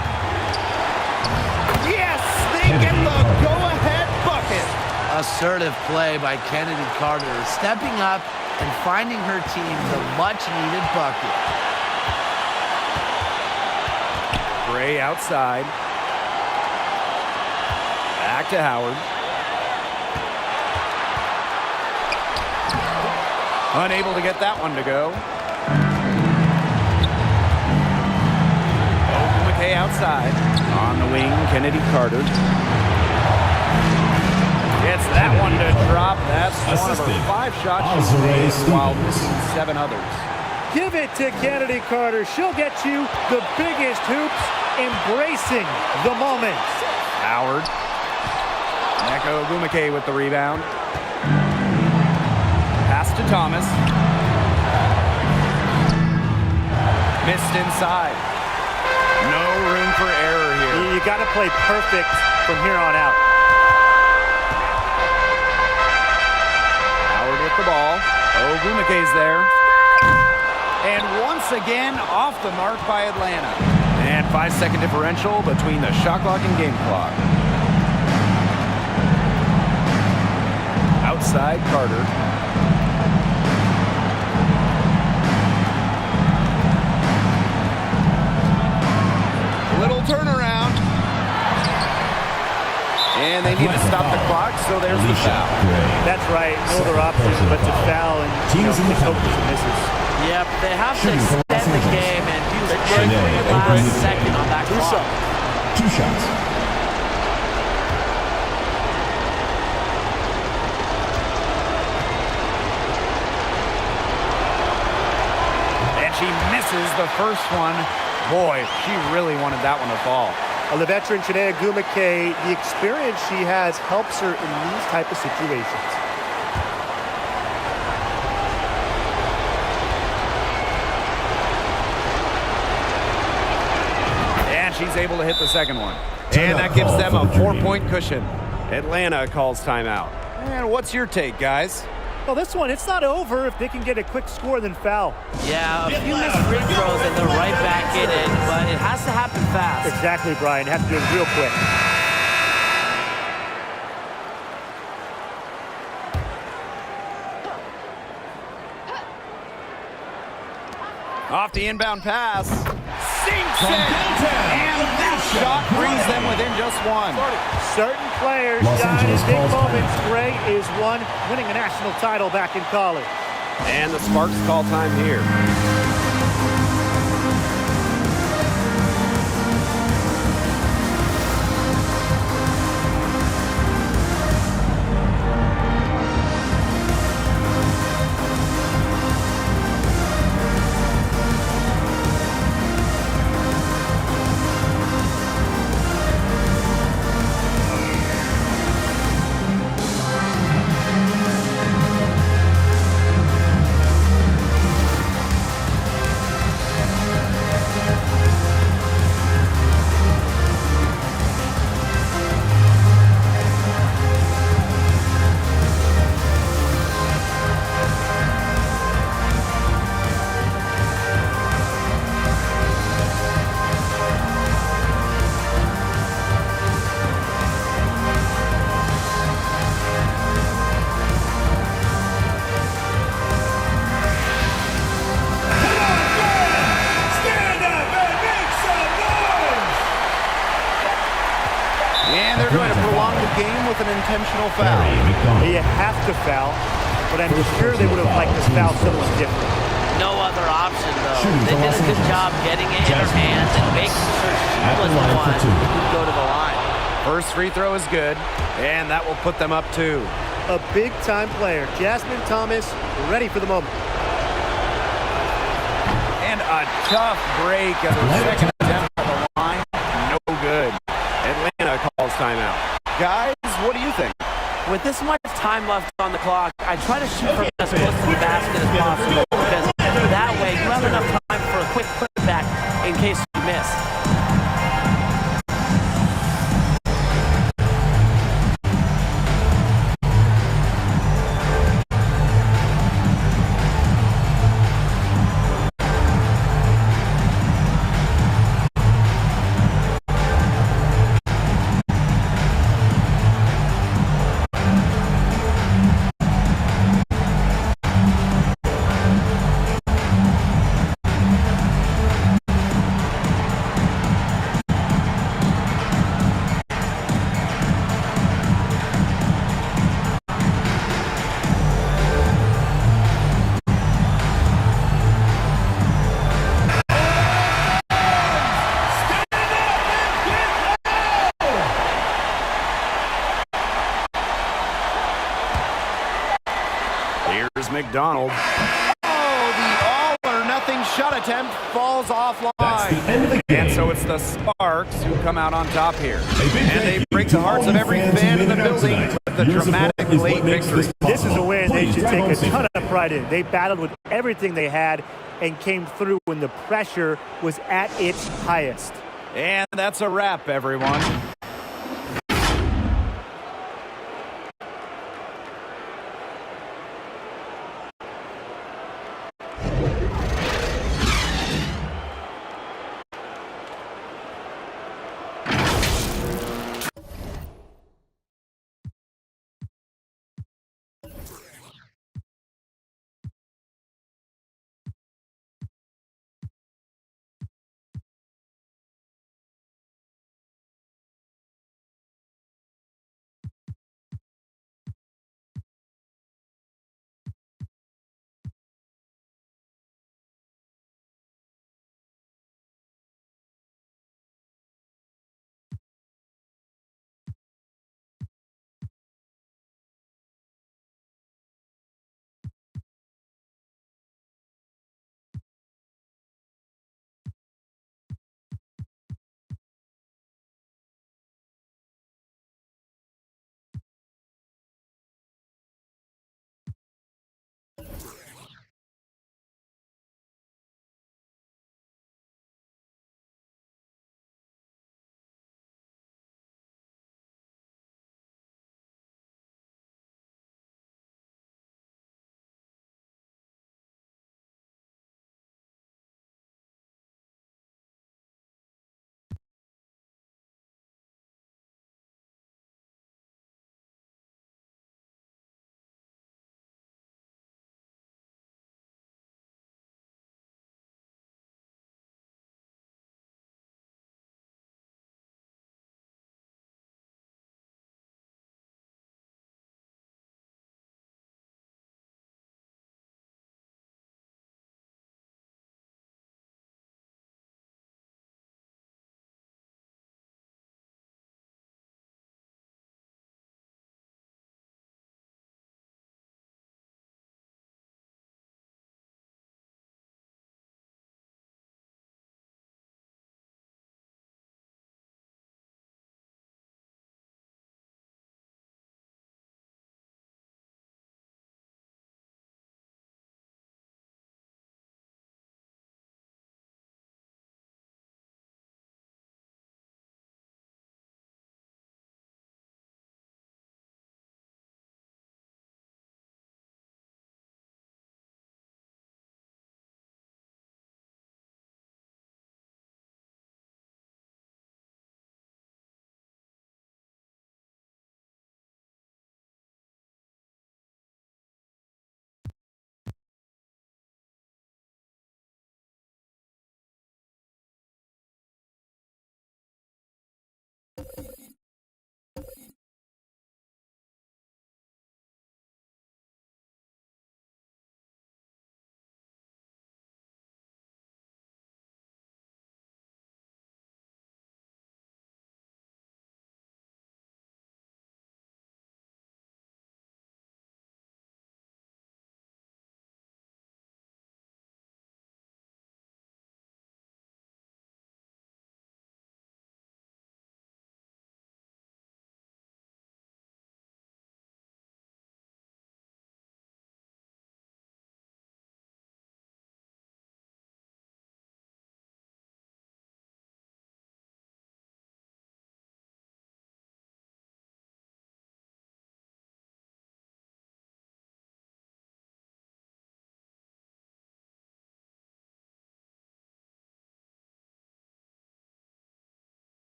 Yes! They get the go-ahead bucket! Assertive play by Kennedy Carter, stepping up and finding her team the much-needed bucket. Gray outside. Back to Howard. Unable to get that one to go. Ogumake outside. On the wing, Kennedy Carter. Gets that one to drop. That's one of her 5 shots she's made while missing 7 others. Give it to Kennedy Carter. She'll get you the biggest hoops, embracing the moment. Howard. Neko Ogumake with the rebound. Pass to Thomas. Missed inside. No room for error here. You got to play perfect from here on out. Howard with the ball. Ogumake's there. And once again, off the mark by Atlanta. And 5-second differential between the shot clock and game clock. Outside Carter. they need to stop the clock, so there's the foul. That's right. No other option but to foul and just hope he misses. Yep, they have to extend the game and use every last second on that clock. 2 shots. And she misses the first one. Boy, she really wanted that one to fall. The veteran Chinea Gumake, the experience she has helps her in these type of situations. And she's able to hit the second one. And that gives them a 4-point cushion. Atlanta calls timeout. And what's your take, guys? Well, this one, it's not over if they can get a quick score then foul. Yeah, a few missed free throws and they're right back in it, but it has to happen fast. Exactly, Brian. Have to do it real quick. Off the inbound pass. Sinks it! And that shot brings them within just one. Certain players Los shine in Angeles big calls moments. Gray is one, winning a national title back in college. And the Sparks call time here. And they're going to prolong the game with an intentional foul. You have to foul, but I'm sure they would have liked to foul someone different. No other option, though. They did a good job getting it in her hands and making sure she was the one who could go to the line. First free throw is good, and that will put them up 2. A big-time player, Jasmine Thomas, ready for the moment. And a tough break as her second attempt at the line. No good. Atlanta calls timeout. Guys, what do you think? With this much time left on the clock, I try to shoot from as close to the basket as possible because that way you have enough time for a quick putback in case you miss. Here's McDonald. Oh, the all-or-nothing shot attempt falls offline. And so it's the Sparks who come out on top here. And they break the hearts of every fan in the building with a dramatic late victory. This is a win they should take a ton of pride in. They battled with everything they had and came through when the pressure was at its highest. And that's a wrap, everyone.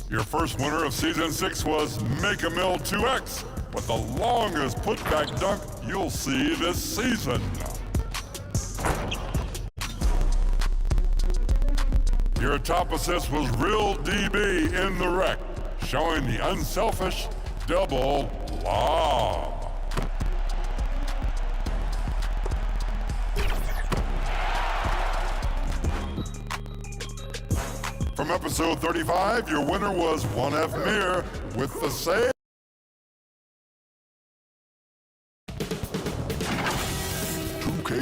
Your first winner of Season 6 was Make a Mill 2X, with the longest putback dunk you'll see this season. Your top assist was Real DB in the Wreck, showing the unselfish double lob. From episode 35, your winner was 1F Mir with the save.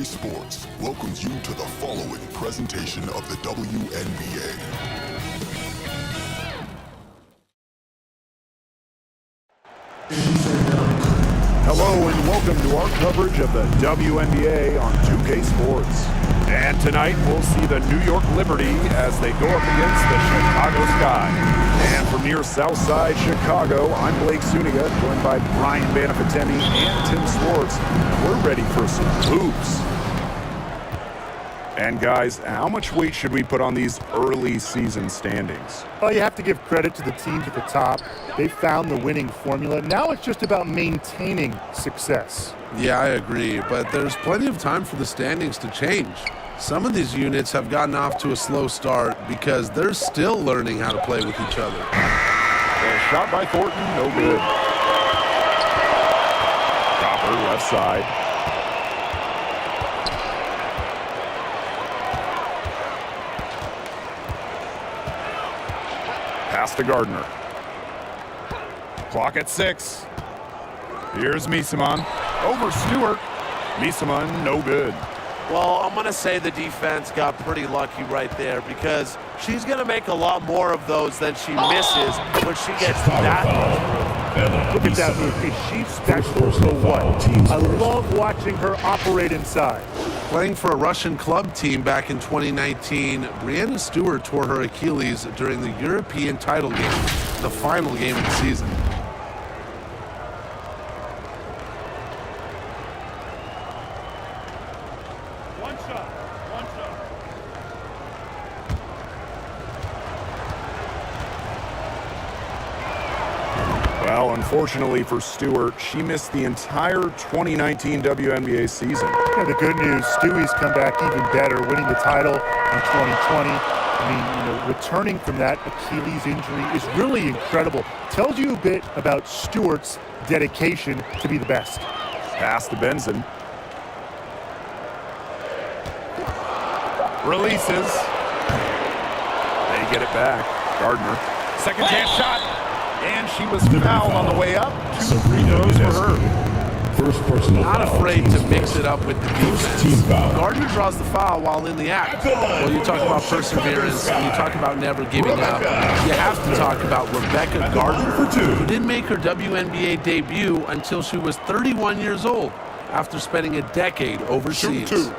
Sports welcomes you to the following presentation of the WNBA. Hello and welcome to our coverage of the WNBA on 2K Sports. And tonight we'll see the New York Liberty as they go up against the Chicago Sky. And from near Southside Chicago, I'm Blake Zuniga, joined by Brian Banafitemi and Tim Swartz. We're ready for some hoops. And guys, how much weight should we put on these early season standings? Well, you have to give credit to the teams at the top. They found the winning formula. Now it's just about maintaining success. Yeah, I agree, but there's plenty of time for the standings to change. Some of these units have gotten off to a slow start because they're still learning how to play with each other. A shot by Thornton, no good. Copper, left side. Pass to Gardner. Clock at 6. Here's Misaman. Over Stewart. Misaman, no good. Well, I'm going to say the defense got pretty lucky right there because she's going to make a lot more of those than she misses when she gets that much. Look at that move. Is she special or what? I love watching her operate inside. Playing for a Russian club team back in 2019, Breanna Stewart tore her Achilles during the European title game, the final game of the season. One shot. Well, unfortunately for Stewart, she missed the entire 2019 WNBA season. Yeah, the good news, Stewie's come back even better, winning the title in 2020. I mean, returning from that Achilles injury is really incredible. Tells you a bit about Stewart's dedication to be the best. Pass to Benson. Releases. They get it back. Gardner. Second chance shot. And she was fouled on the way up. 2 free throws for her. First personal Not foul, afraid team to foul. mix it up with the defense. Team foul. Gardner draws the foul while in the act. Well, you talk about perseverance, and you talk about never giving up. You have to talk about Rebecca Gardner, who didn't make her WNBA debut until she was 31 years old, after spending a decade overseas. Shoot 2.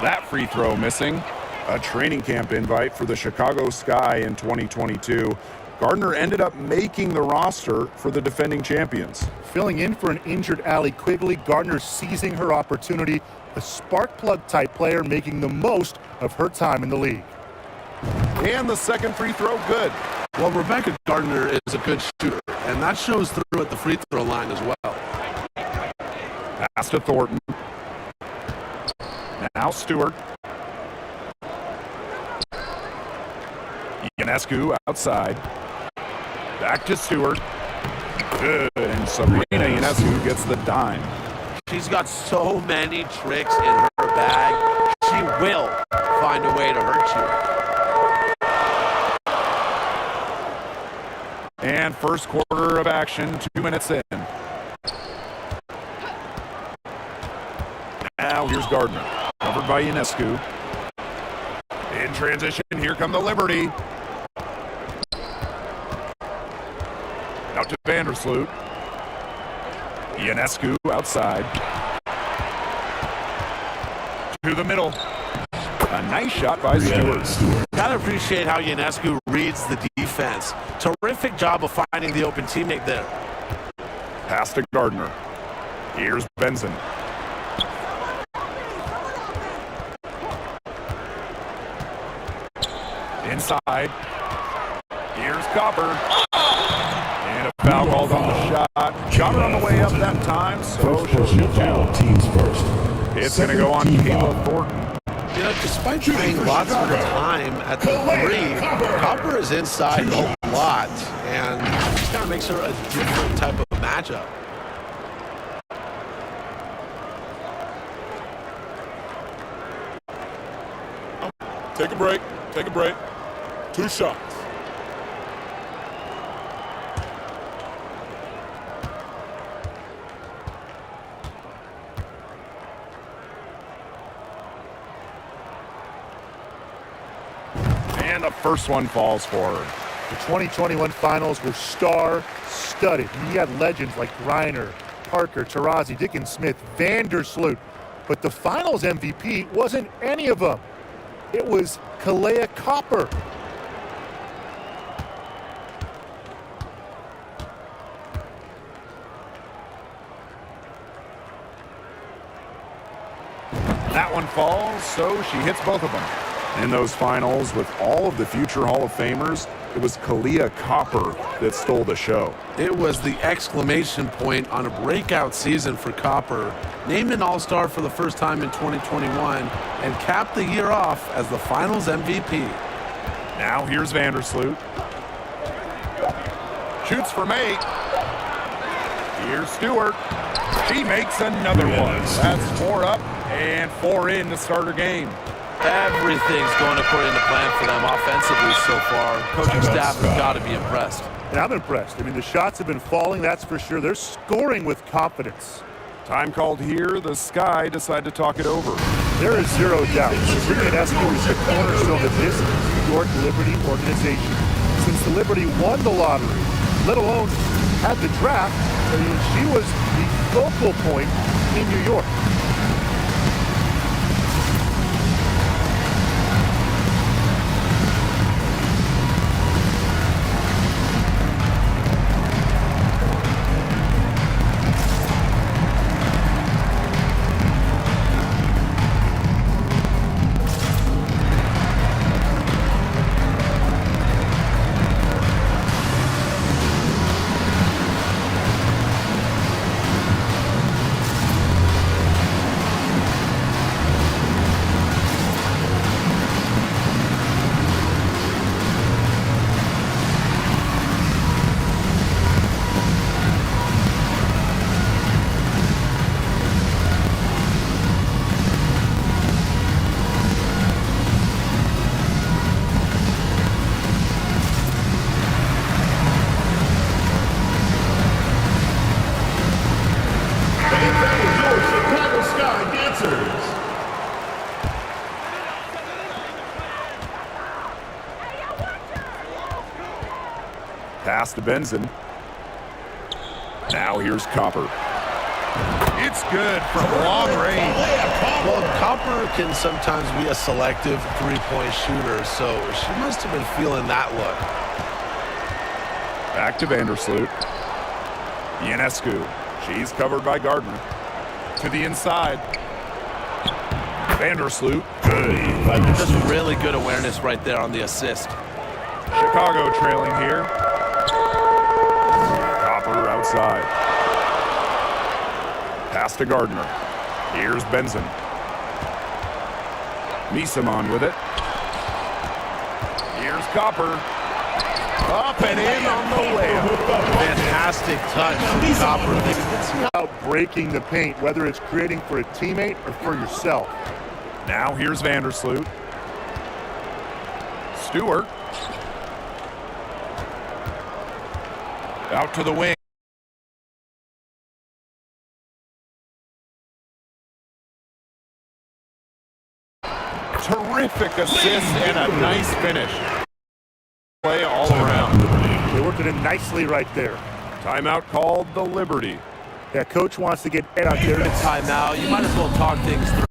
That free throw missing. A training camp invite for the Chicago Sky in 2022. Gardner ended up making the roster for the defending champions. Filling in for an injured Allie Quigley, Gardner seizing her opportunity. A spark plug type player making the most of her time in the league. And the second free throw, good. Well, Rebecca Gardner is a good shooter, and that shows through at the free throw line as well. Pass to Thornton. Now Stewart. Ionescu outside. Back to Stewart. Good. And Sabrina Ionescu gets the dime. She's got so many tricks in her bag. She will find a way to hurt you. And first quarter of action, 2 minutes in. Now here's Gardner. Covered by Ionescu. In transition, here come the Liberty. Out to Vandersloot. Ionescu outside. To the middle. A nice shot by Stewart. Gotta appreciate how Ionescu reads the defense. Terrific job of finding the open teammate there. Pass to Gardner. Here's Benson. Inside. Here's Copper. And a foul called on the shot. Got her on the way up that time, so she'll shoot two. Teams first. It's going to go on Caleb Thornton. You know, despite playing lots of the time at the three, Copper is inside a lot, and it just kind of makes her a different type of matchup. Take a break. Take a break. 2 shots. And the first one falls for her. The 2021 finals were star-studded. You had legends like Griner, Parker, Taurasi, Dickens Smith, Vandersloot. But the finals MVP wasn't any of them. It was Kalea Copper. That one falls, so she hits both of them. In those finals, with all of the future Hall of Famers, it was Kalea Copper that stole the show. It was the exclamation point on a breakout season for Copper, named an All-Star for the first time in 2021, and capped the year off as the finals MVP. Now here's Vandersloot. Shoots from 8. Here's Stewart. She makes another one. That's 4 up and 4 in to start her game. Everything's going according to plan for them offensively so far. Coaching staff has got to be impressed. And I'm impressed. I mean, the shots have been falling, that's for sure. They're scoring with confidence. Time called here. The Sky decide to talk it over. There is zero doubt. Sabrina Ionescu is the cornerstone of this New York Liberty organization. Since the Liberty won the lottery, let alone had the draft, I mean, she was the focal point in New York. Pass to Benson. Now here's Copper. It's good from long range. Well, Copper can sometimes be a selective three-point shooter, so she must have been feeling that look. Back to Vandersloot. Ionescu. She's covered by Gardner. To the inside. Vandersloot. Good. Just really good awareness right there on the assist. Chicago trailing here. Copper outside. Pass to Gardner. Here's Benson. Misamon with it. Here's Copper. Up and in on the layup. Fantastic touch from Copper. It's about breaking the paint, whether it's creating for a teammate or for yourself. Now here's Vandersloot. Stewart. Out to the wing. Terrific assist and a nice finish. Play all around. They worked it in nicely right there. Timeout called the Liberty. That coach wants to get Ed out there. Timeout. You might as well talk things through.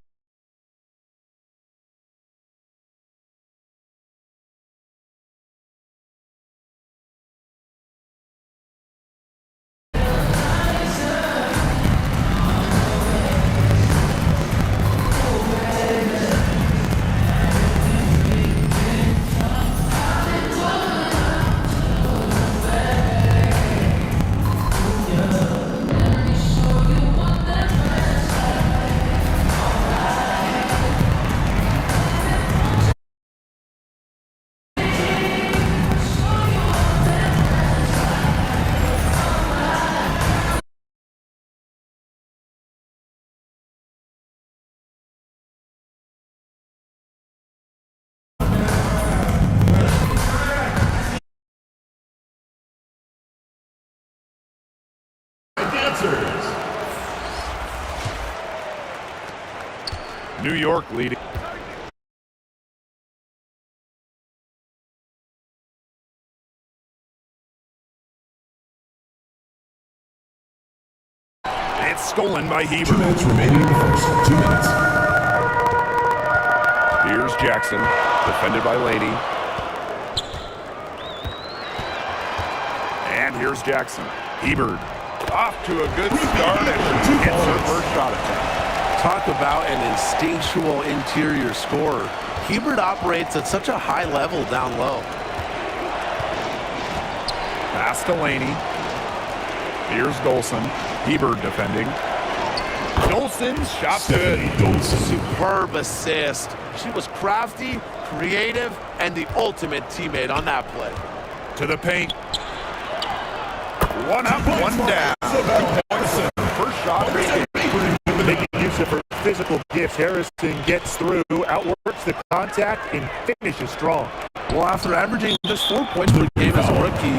sponsors. New York leading. It's stolen by 2 Hebert. minutes remaining in the first. 2 minutes. Here's Jackson, defended by Laney. And here's Jackson. Hebert off to a good start and she gets her first shot attempt. Talk about an instinctual interior scorer. Hebert operates at such a high level down low. Pass to Laney. Here's Dolson. Hebert defending. Dolson's shot good. Superb assist. She was crafty, creative, and the ultimate teammate on that play. To the paint. One up, one down. First shot. Making use of her physical gifts, Harrison gets through, outworks the contact, and finishes strong. Well, after averaging just 4 points per game as a rookie,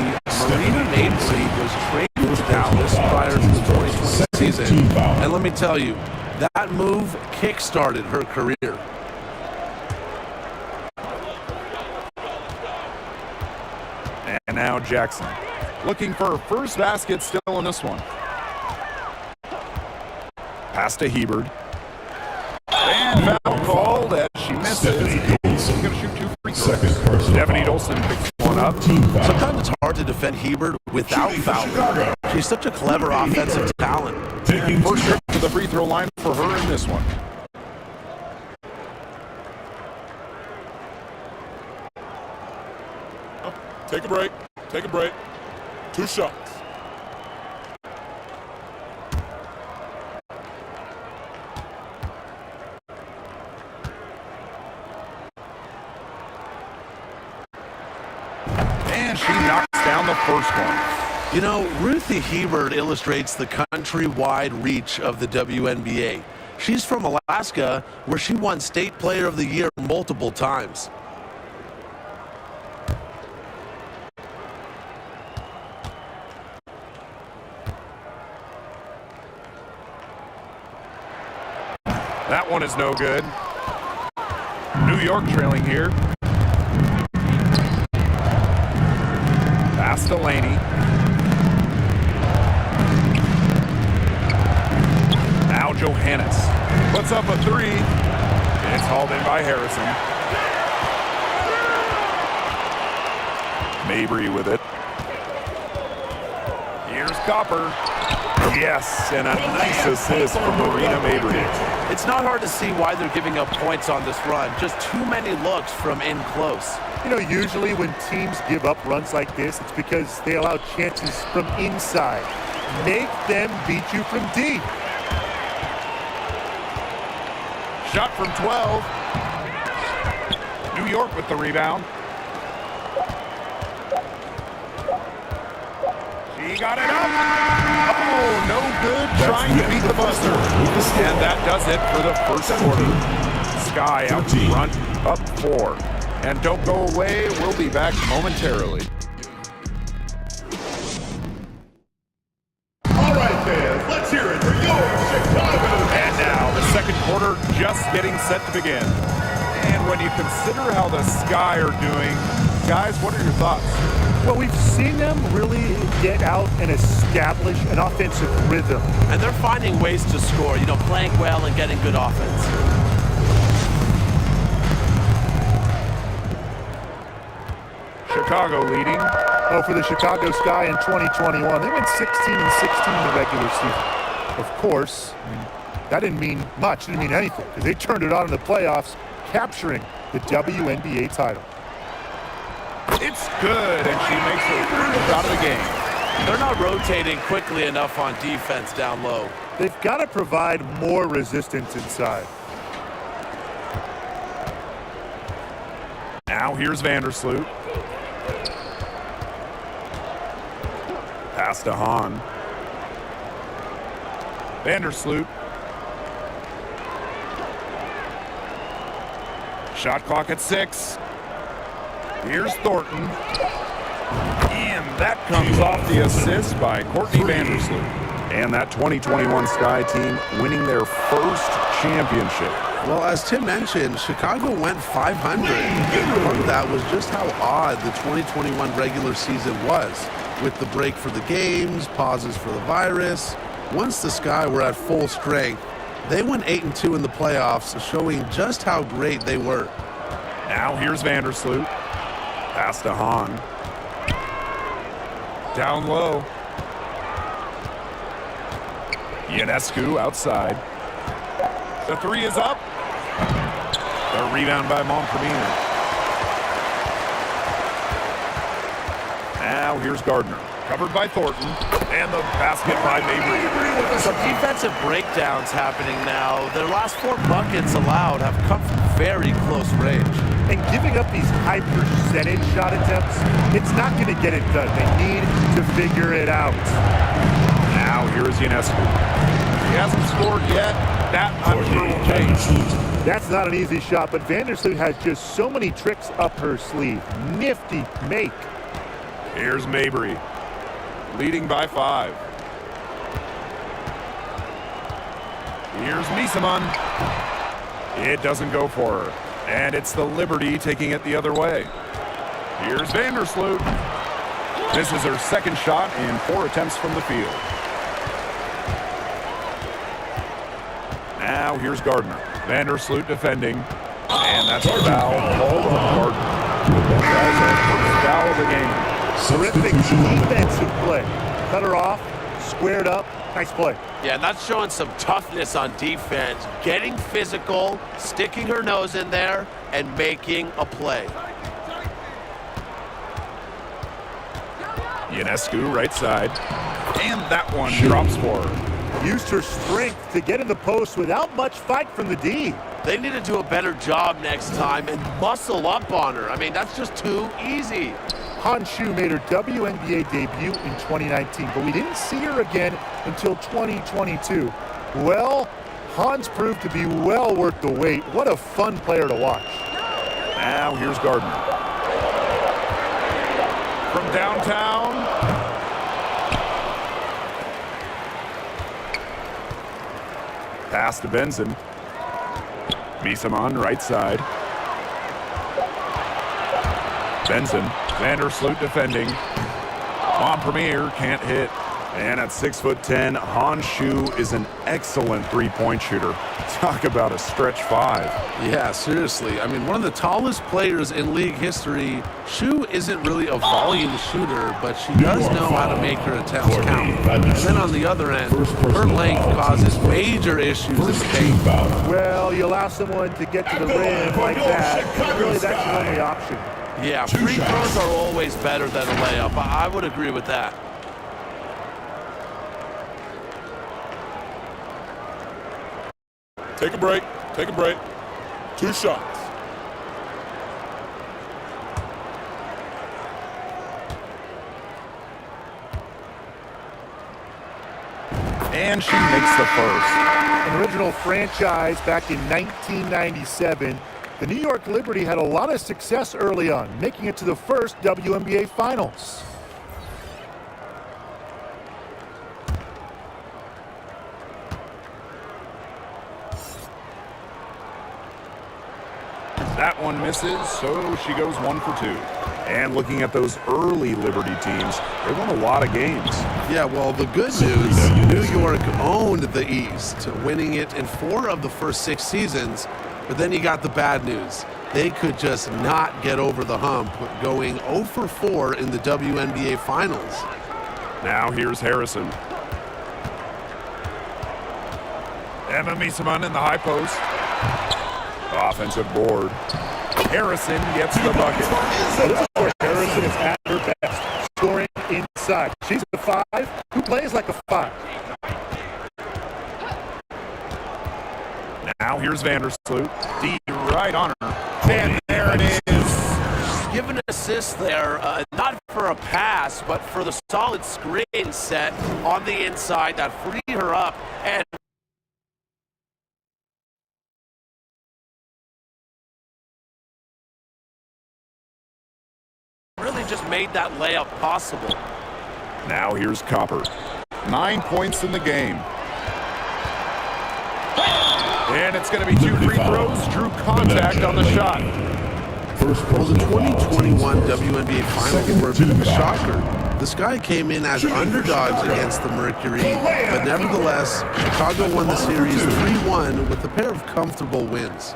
Marina Mabry was traded to Dallas prior to the 2020 season. And let me tell you, that move kick-started her career. And now Jackson. Looking for her first basket still in this one. Pass to Hebert. And foul called as she misses. She's going to shoot 2 free throws. Second personal Stephanie foul. Dolson picks one up. Team foul. Sometimes it's hard to defend Hebert without fouling. She's such a clever offensive talent. Taking First trip to the free throw line for her in this one. Take a break. Take a break. 2 shots. And she knocks down the first one. You know, Ruthie Hebert illustrates the countrywide reach of the WNBA. She's from Alaska, where she won State Player of the Year multiple times. That one is no good. New York trailing here. Pass to Laney. Now Johannes puts up a 3. It's hauled in by Harrison. Mabry with it. Here's Copper. Yes, and a nice assist from Marina Mabry. It's not hard to see why they're giving up points on this run. Just too many looks from in close. You know, usually when teams give up runs like this, it's because they allow chances from inside. Make them beat you from deep. Shot from 12. New York with the rebound. She got it up. Oh, no good. Trying to beat the buzzer. And that does it for the first quarter. Sky out front, up 4. And don't go away. We'll be back momentarily. All right, fans, let's hear it for your Chicago. And now the second quarter just getting set to begin. And when you consider how the Sky are doing, guys, what are your thoughts? Well, we've seen them really get out and establish an offensive rhythm. And they're finding ways to score, you know, playing well and getting good offense. Chicago leading. Oh, for the Chicago Sky in 2021, they went 16-16 in the regular season. Of course, that didn't mean much, didn't mean anything, because they turned it on in the playoffs, capturing the WNBA title. It's good, and she makes her first out of the game. They're not rotating quickly enough on defense down low. They've got to provide more resistance inside. Now here's Vandersloot. Pass to Hahn. Vandersloot. Shot clock at 6. Here's Thornton. And that comes off the assist by Courtney Vandersloot. And that 2021 Sky team winning their first championship. Well, as Tim mentioned, Chicago went 500. And part of that was just how odd the 2021 regular season was, with the break for the games, pauses for the virus. Once the Sky were at full strength, they went 8-2 in the playoffs, showing just how great they were. Now here's Vandersloot. Pass to Hahn. Down low. Ionescu outside. The three is up. The rebound by Montpremier. Now here's Gardner. Covered by Thornton. And the basket by Mabry. Some defensive breakdowns happening now. Their last 4 buckets allowed have come from very close range. And giving up these high percentage shot attempts, it's not going to get it done. They need to figure it out. Now here's Ionescu. He hasn't scored yet. That I'm sure will change. That's not an easy shot, but Vandersloot has just so many tricks up her sleeve. Nifty make. Here's Mabry. Leading by 5. Here's Misaman. It doesn't go for her. And it's the Liberty taking it the other way. Here's Vandersloot. This is her second shot in 4 attempts from the field. Now here's Gardner. Vandersloot defending. And that's a foul. Hold on, Gardner. That's her first foul of the game. Terrific defensive play. Cut her off, squared up. Nice play. Yeah, that's showing some toughness on defense. Getting physical, sticking her nose in there, and making a play. Ionescu right side. And that one drops for her. Used her strength to get in the post without much fight from the D. They need to do a better job next time and muscle up on her. I mean, that's just too easy. Han Shu made her WNBA debut in 2019, but we didn't see her again until 2022. Well, Han's proved to be well worth the wait. What a fun player to watch. Now here's Gardner. From downtown. Pass to Benson. Misaman right side. Benson. Vandersloot defending. Montpremier can't hit. And at 6'10", Han Shu is an excellent three-point shooter. Talk about a stretch 5. Yeah, seriously. I mean, one of the tallest players in league history. Shu isn't really a volume shooter, but she does know how to make her attempts count. And then on the other end, her length causes major issues in the paint. Well, you allow someone to get to the rim like that, really that's your only option. Yeah, free throws are always better than a layup. I would agree with that. Take a break. Take a break. 2 shots. And she makes the first. An original franchise back in 1997, the New York Liberty had a lot of success early on, making it to the first WNBA Finals. That one misses, so she goes 1 for 2. And looking at those early Liberty teams, they won a lot of games. Yeah, well, the good news, New York owned the East, winning it in 4 of the first 6 seasons. But then you got the bad news. They could just not get over the hump, going 0 for 4 in the WNBA Finals. Now here's Harrison. Emma Misaman in the high post. Offensive board. Harrison gets the bucket. So this is where Harrison is at her best, scoring inside. She's a 5 who plays like a 5. Now here's Vandersloot. D right on her. And there it is. Give an assist there, not for a pass, but for the solid screen set on the inside that freed her up and really just made that layup possible. Now here's Copper. 9 points in the game. And it's going to be 2 free throws. Drew contact on the shot. Well, the 2021 WNBA Finals were a bit of a shocker. The Sky came in as underdogs against the Mercury, but nevertheless, Chicago won the series 3-1 with a pair of comfortable wins.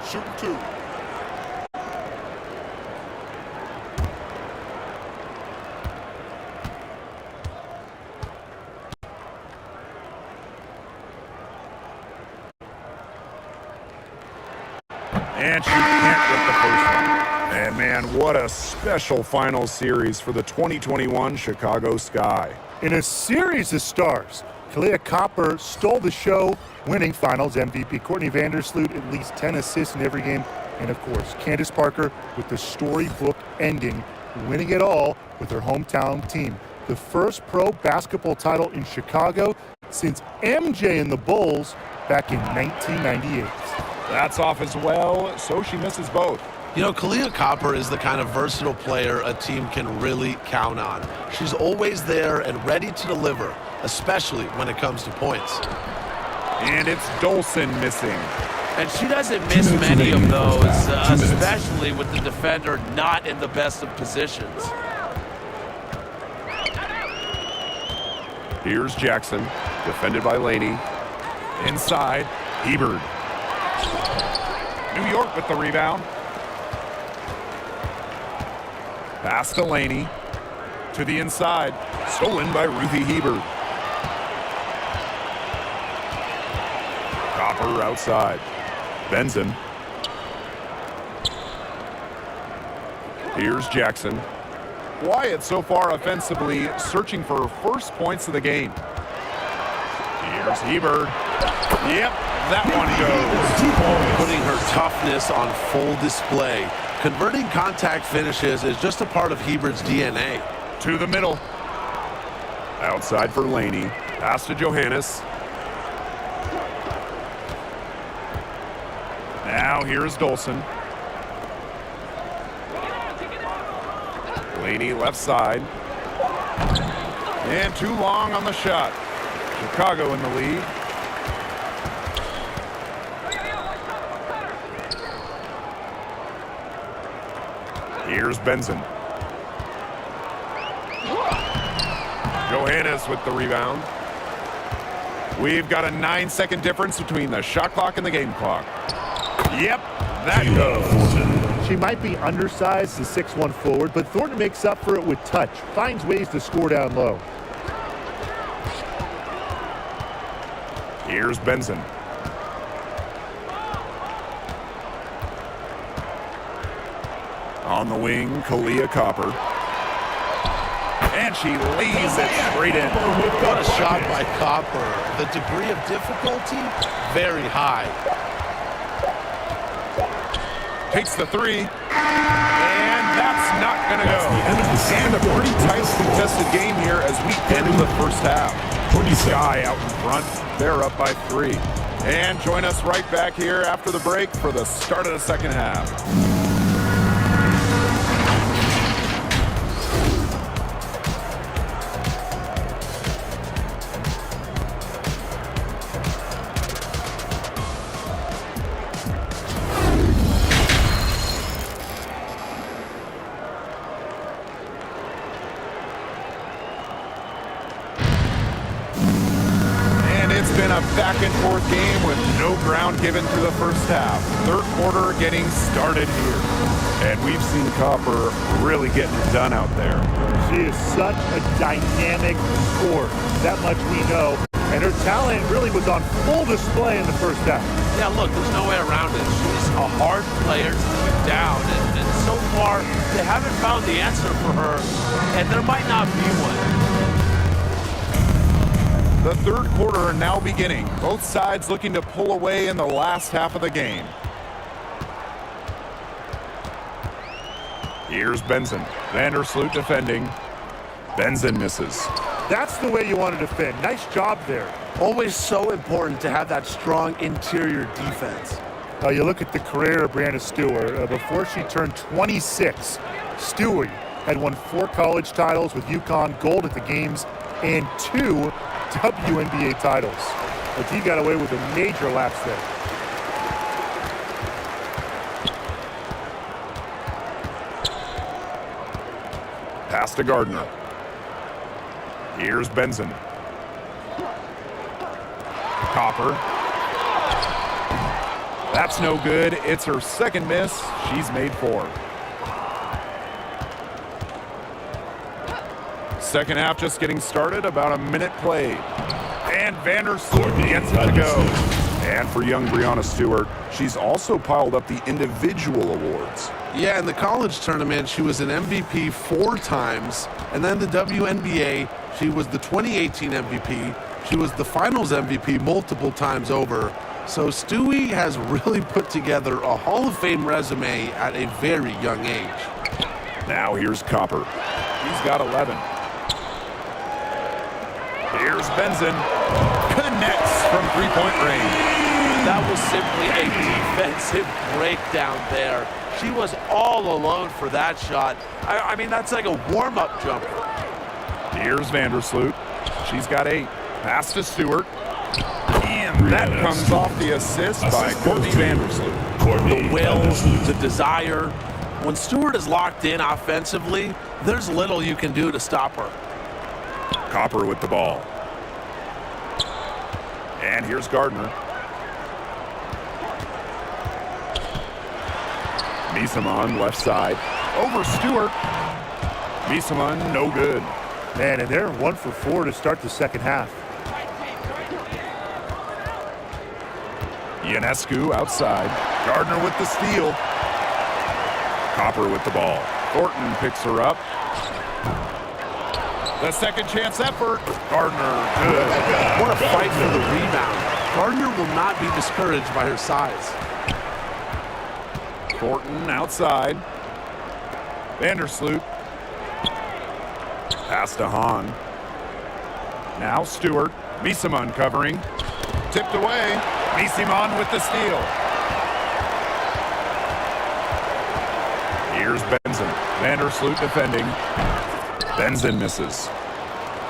Shooting 2. And she can't get the first one. And man, what a special final series for the 2021 Chicago Sky. In a series of stars, Kalia Copper stole the show, winning Finals MVP. Courtney Vandersloot at least 10 assists in every game. And of course, Candace Parker with the storybook ending, winning it all with her hometown team. The first pro basketball title in Chicago since MJ and the Bulls back in 1998. That's off as well, so she misses both. You know, Kalia Copper is the kind of versatile player a team can really count on. She's always there and ready to deliver, especially when it comes to points. And it's Dolson missing. And she doesn't miss many of those, especially with the defender not in the best of positions. Here's Jackson, defended by Laney. Inside, Hebert. New York with the rebound. Pass to Laney. To the inside. Stolen by Ruthie Hebert. Copper outside. Benson. Here's Jackson. Wyatt so far offensively, searching for first points of the game. Here's Hebert. Yep, that one goes. Putting her toughness on full display. Converting contact finishes is just a part of Hebert's DNA. To the middle. Outside for Laney. Pass to Johannes. Now here's Dolson. Laney left side. And too long on the shot. Chicago in the lead. Here's Benson. Johannes with the rebound. We've got a 9-second difference between the shot clock and the game clock. Yep, that goes. She might be undersized as 6'1" forward, but Thornton makes up for it with touch, finds ways to score down low. Here's Benson. On the wing, Kalia Copper. And she lays it straight in. What a shot by Copper. The degree of difficulty, very high. Takes the three. And that's not going to go. And a pretty tight contested game here as we enter the first half. Sky out in front. They're up by 3. And join us right back here after the break for the start of the second half. Back-and-forth game with no ground given through the first half. Third quarter getting started here. And we've seen Copper really getting it done out there. She is such a dynamic scorer. That much we know. And her talent really was on full display in the first half. Yeah, look, there's no way around it. She's a hard player to keep down. And so far, they haven't found the answer for her. And there might not be one. The third quarter now beginning. Both sides looking to pull away in the last half of the game. Here's Benson. Vandersloot defending. Benson misses. That's the way you want to defend. Nice job there. Always so important to have that strong interior defense. You look at the career of Brianna Stewart. Before she turned 26, Stewart had won 4 college titles with UConn, gold at the games, and 2 WNBA titles. But he got away with a major lapse there. Pass to Gardner. Here's Benson. Copper. That's no good. It's her second miss. She's made 4. Second half just getting started, about a minute played. And Vandersloot gets it to go. And for young Brianna Stewart, she's also piled up the individual awards. Yeah, in the college tournament, she was an MVP 4 times. And then the WNBA, she was the 2018 MVP. She was the finals MVP multiple times over. So Stewie has really put together a Hall of Fame resume at a very young age. Now here's Copper. He's got 11. Here's Benson. Connects from three-point range. That was simply a defensive breakdown there. She was all alone for that shot. I mean, that's like a warm-up jumper. Here's Vandersloot. She's got 8. Pass to Stewart. And that comes off the assist by Courtney Vandersloot. The will, the desire. When Stewart is locked in offensively, there's little you can do to stop her. Copper with the ball. And here's Gardner. Misaman left side. Over Stewart. Misaman no good. Man, and they're 1 for 4 to start the second half. Ionescu outside. Gardner with the steal. Copper with the ball. Thornton picks her up. The second chance effort. Gardner, good. What a fight for the rebound. Gardner will not be discouraged by her size. Thornton outside. Vandersloot. Pass to Hahn. Now Stewart. Misaman covering. Tipped away. Misaman with the steal. Here's Benson. Vandersloot defending. Benson misses.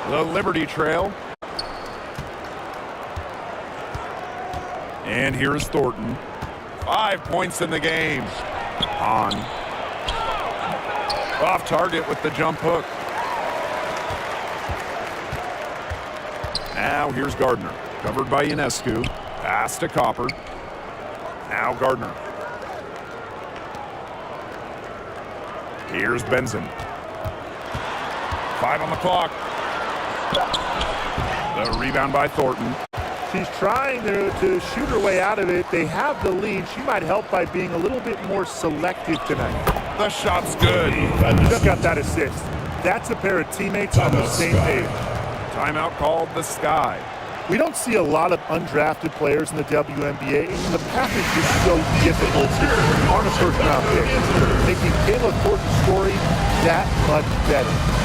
The Liberty Trail. And here's Thornton. 5 points in the game. Hahn. Off target with the jump hook. Now here's Gardner. Covered by Ionescu. Pass to Copper. Now Gardner. Here's Benson. 5 on the clock. The rebound by Thornton. She's trying to shoot her way out of it. They have the lead. She might help by being a little bit more selective tonight. The shot's good. Look at that assist. That's a pair of teammates on the same page. Timeout called the Sky. We don't see a lot of undrafted players in the WNBA, and the package is so difficult on a first-round pick, making Kayla Thornton's story that much better.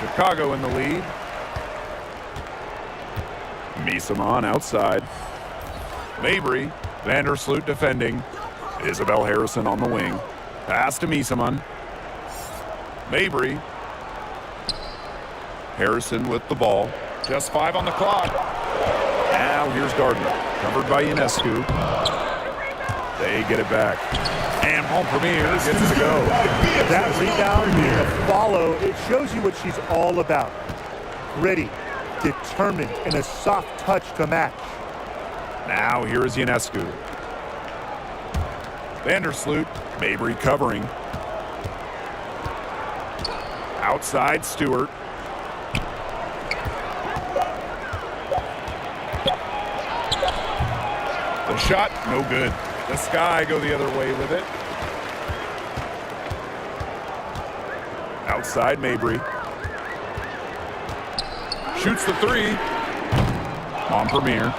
Chicago in the lead. Misaman outside. Mabry. Vandersloot defending. Isabel Harrison on the wing. Pass to Misaman. Mabry. Harrison with the ball. Just 5 on the clock. Now here's Gardner. Covered by Ionescu. They get it back. And home premier gets it to go. That rebound, the follow, it shows you what she's all about. Gritty, determined, and a soft touch to match. Now here is Ionescu. Vandersloot. Mabry covering. Outside Stewart. The shot, no good. The Sky go the other way with it. Outside Mabry. Shoots the 3. On Premier.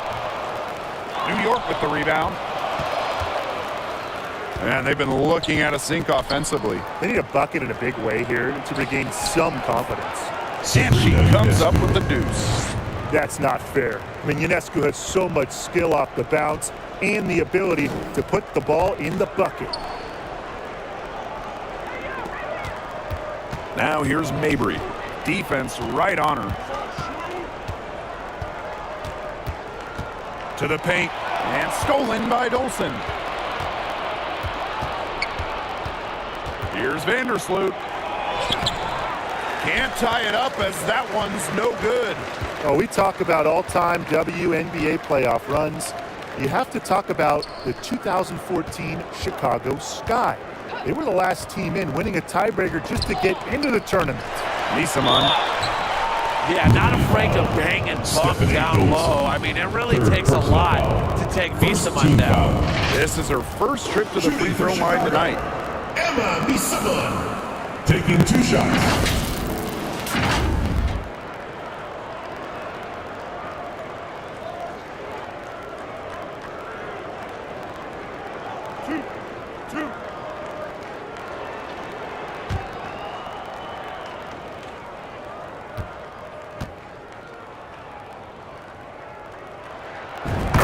New York with the rebound. And they've been looking at a sink offensively. They need a bucket in a big way here to regain some confidence. And she comes up with the deuce. That's not fair. I mean, Ionescu has so much skill off the bounce and the ability to put the ball in the bucket. Now here's Mabry. Defense right on her. To the paint. And stolen by Dolson. Here's Vandersloot. Can't tie it up as that one's no good. Oh, we talk about all-time WNBA playoff runs. You have to talk about the 2014 Chicago Sky. They were the last team in, winning a tiebreaker just to get into the tournament. Nisaman. Yeah, not afraid to bang and bump down low. I mean, it really takes a lot to take Nisaman down. This is her first trip to the free throw line tonight. Emma Nisaman taking 2 shots.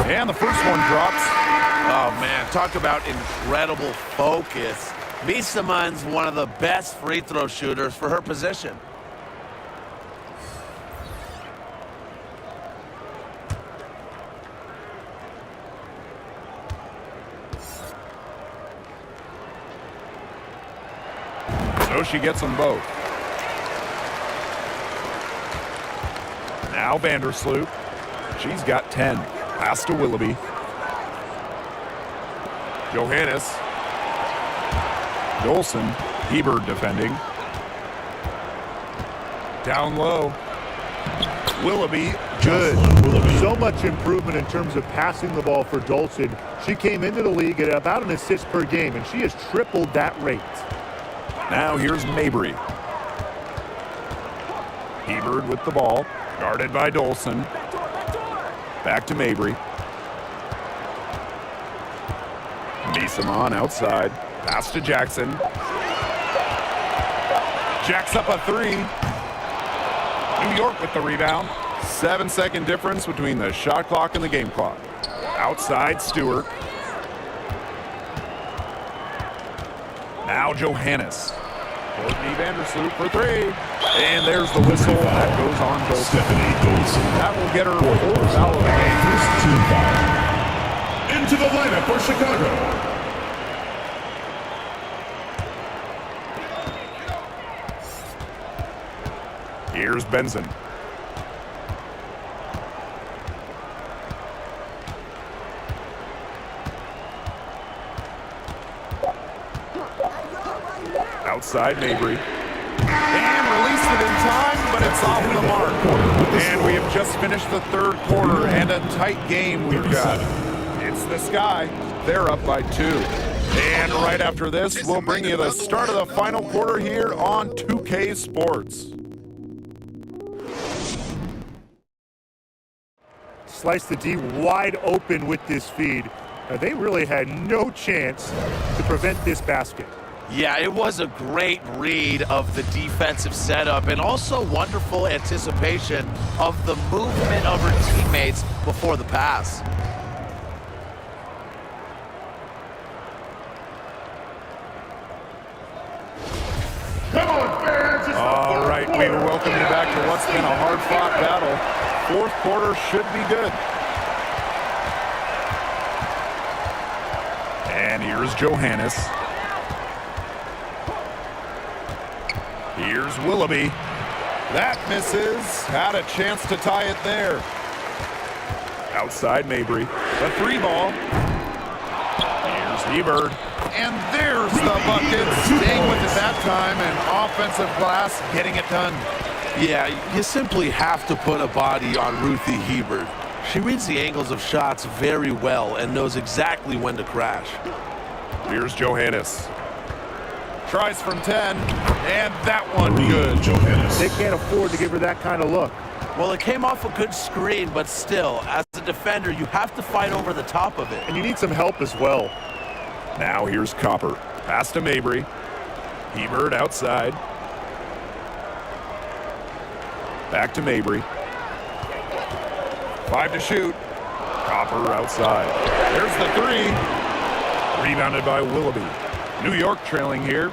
And the first one drops. Oh, man, talk about incredible focus. Nisaman's one of the best free throw shooters for her position. So she gets them both. Now Vandersloot. She's got 10. Pass to Willoughby. Johannes. Dolson. Hebert defending. Down low. Willoughby. Good. So much improvement in terms of passing the ball for Dolson. She came into the league at about an assist per game, and she has tripled that rate. Now here's Mabry. Hebert with the ball. Guarded by Dolson. Back to Mabry. Nisaman outside. Pass to Jackson. Jacks up a 3. New York with the rebound. 7-second difference between the shot clock and the game clock. Outside Stewart. Now Johannes. Courtney Vandersloot for 3. And there's the whistle. That goes on Dolson. That will get her 4th foul of the game. First team foul. Into the lineup for Chicago. Here's Benson. Outside Mabry. And released it in time, but it's off the mark. And we have just finished the 3rd quarter, and a tight game we've got. It's the Sky. They're up by 2. And right after this, we'll bring you the start of the final quarter here on 2K Sports. Slice the D wide open with this feed. They really had no chance to prevent this basket. Yeah, it was a great read of the defensive setup and also wonderful anticipation of the movement of her teammates before the pass. Come on, fans! It's been a hard-fought battle. Fourth quarter should be good. And here's Johannes. Here's Willoughby. That misses. Had a chance to tie it there. Outside Mabry. The 3-ball. Here's Hebert. And there's the bucket. Staying with it that time, and offensive glass getting it done. Yeah, you simply have to put a body on Ruthie Hebert. She reads the angles of shots very well and knows exactly when to crash. Here's Johannes. Tries from 10, and that one good. Johannes. They can't afford to give her that kind of look. Well, it came off a good screen, but still, as a defender, you have to fight over the top of it. And you need some help as well. Now here's Copper. Pass to Mabry. Hebert outside. Back to Mabry. 5 to shoot. Copper outside. There's the 3. Rebounded by Willoughby. New York trailing here.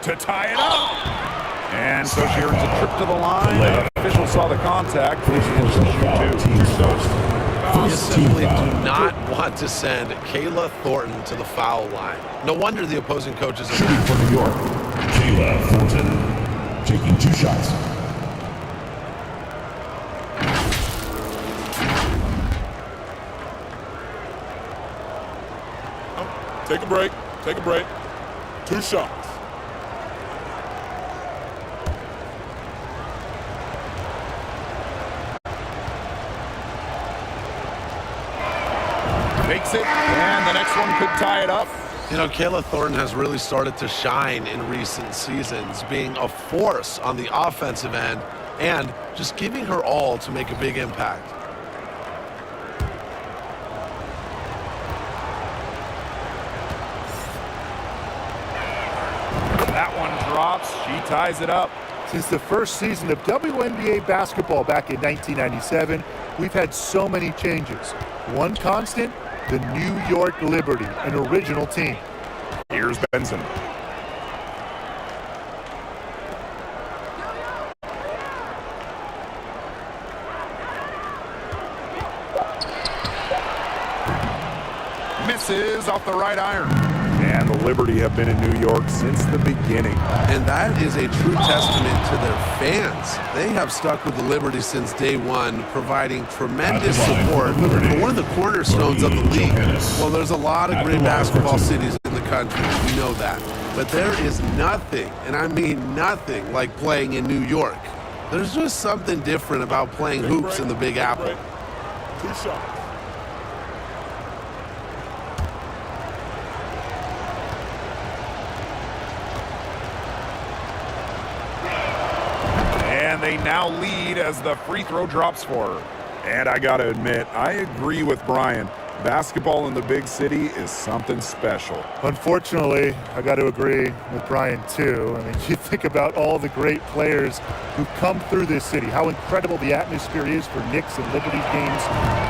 To tie it up. And so she earns a trip to the line. Official saw the contact. You simply do not want to send Kayla Thornton to the foul line. No wonder the opposing coaches are Shooting for New York, Kayla Thornton, taking 2 shots. Take a break. Take a break. 2 shots. Makes it, and the next one could tie it up. You know, Kayla Thornton has really started to shine in recent seasons, being a force on the offensive end and just giving her all to make a big impact. That one drops. She ties it up. Since the first season of WNBA basketball back in 1997, we've had so many changes. One constant, the New York Liberty, an original team. Here's Benson. Misses off the right iron. And the Liberty have been in New York since the beginning. And that is a true testament to their fans. They have stuck with the Liberty since day one, providing tremendous support for one of the cornerstones of the league. Well, there's a lot of great basketball cities in the country. We know that. But there is nothing, and I mean nothing, like playing in New York. There's just something different about playing hoops in the Big Apple. 2 shots. And they now lead as the free throw drops for her. And I gotta admit, I agree with Brian. Basketball in the big city is something special. Unfortunately, I got to agree with Brian too. I mean, you think about all the great players who've come through this city, how incredible the atmosphere is for Knicks and Liberty games.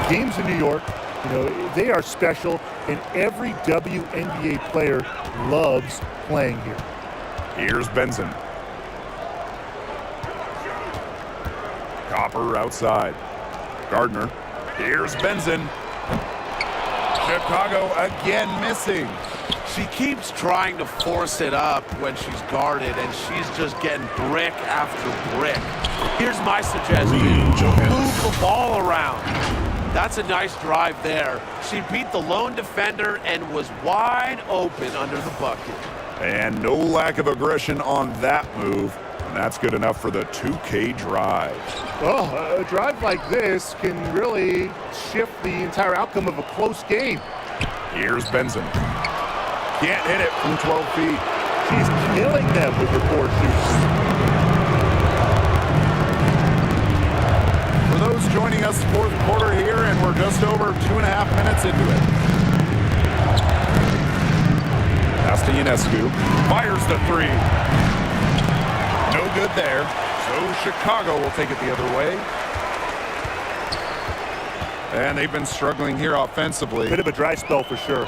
Games in New York, you know, they are special, and every WNBA player loves playing here. Here's Benson. Copper outside. Gardner. Here's Benson. Chicago again missing. She keeps trying to force it up when she's guarded, and she's just getting brick after brick. Here's my suggestion. Move the ball around. That's a nice drive there. She beat the lone defender and was wide open under the bucket. And no lack of aggression on that move. And that's good enough for the 2K drive. Oh, a drive like this can really shift the entire outcome of a close game. Here's Benson. Can't hit it from 12 feet. She's killing them with her poor shoots. For those joining us, fourth quarter here, and we're just over 2.5 minutes into it. Pass to Ionescu. Fires the 3. No good there. So Chicago will take it the other way. And they've been struggling here offensively. Bit of a dry spell for sure.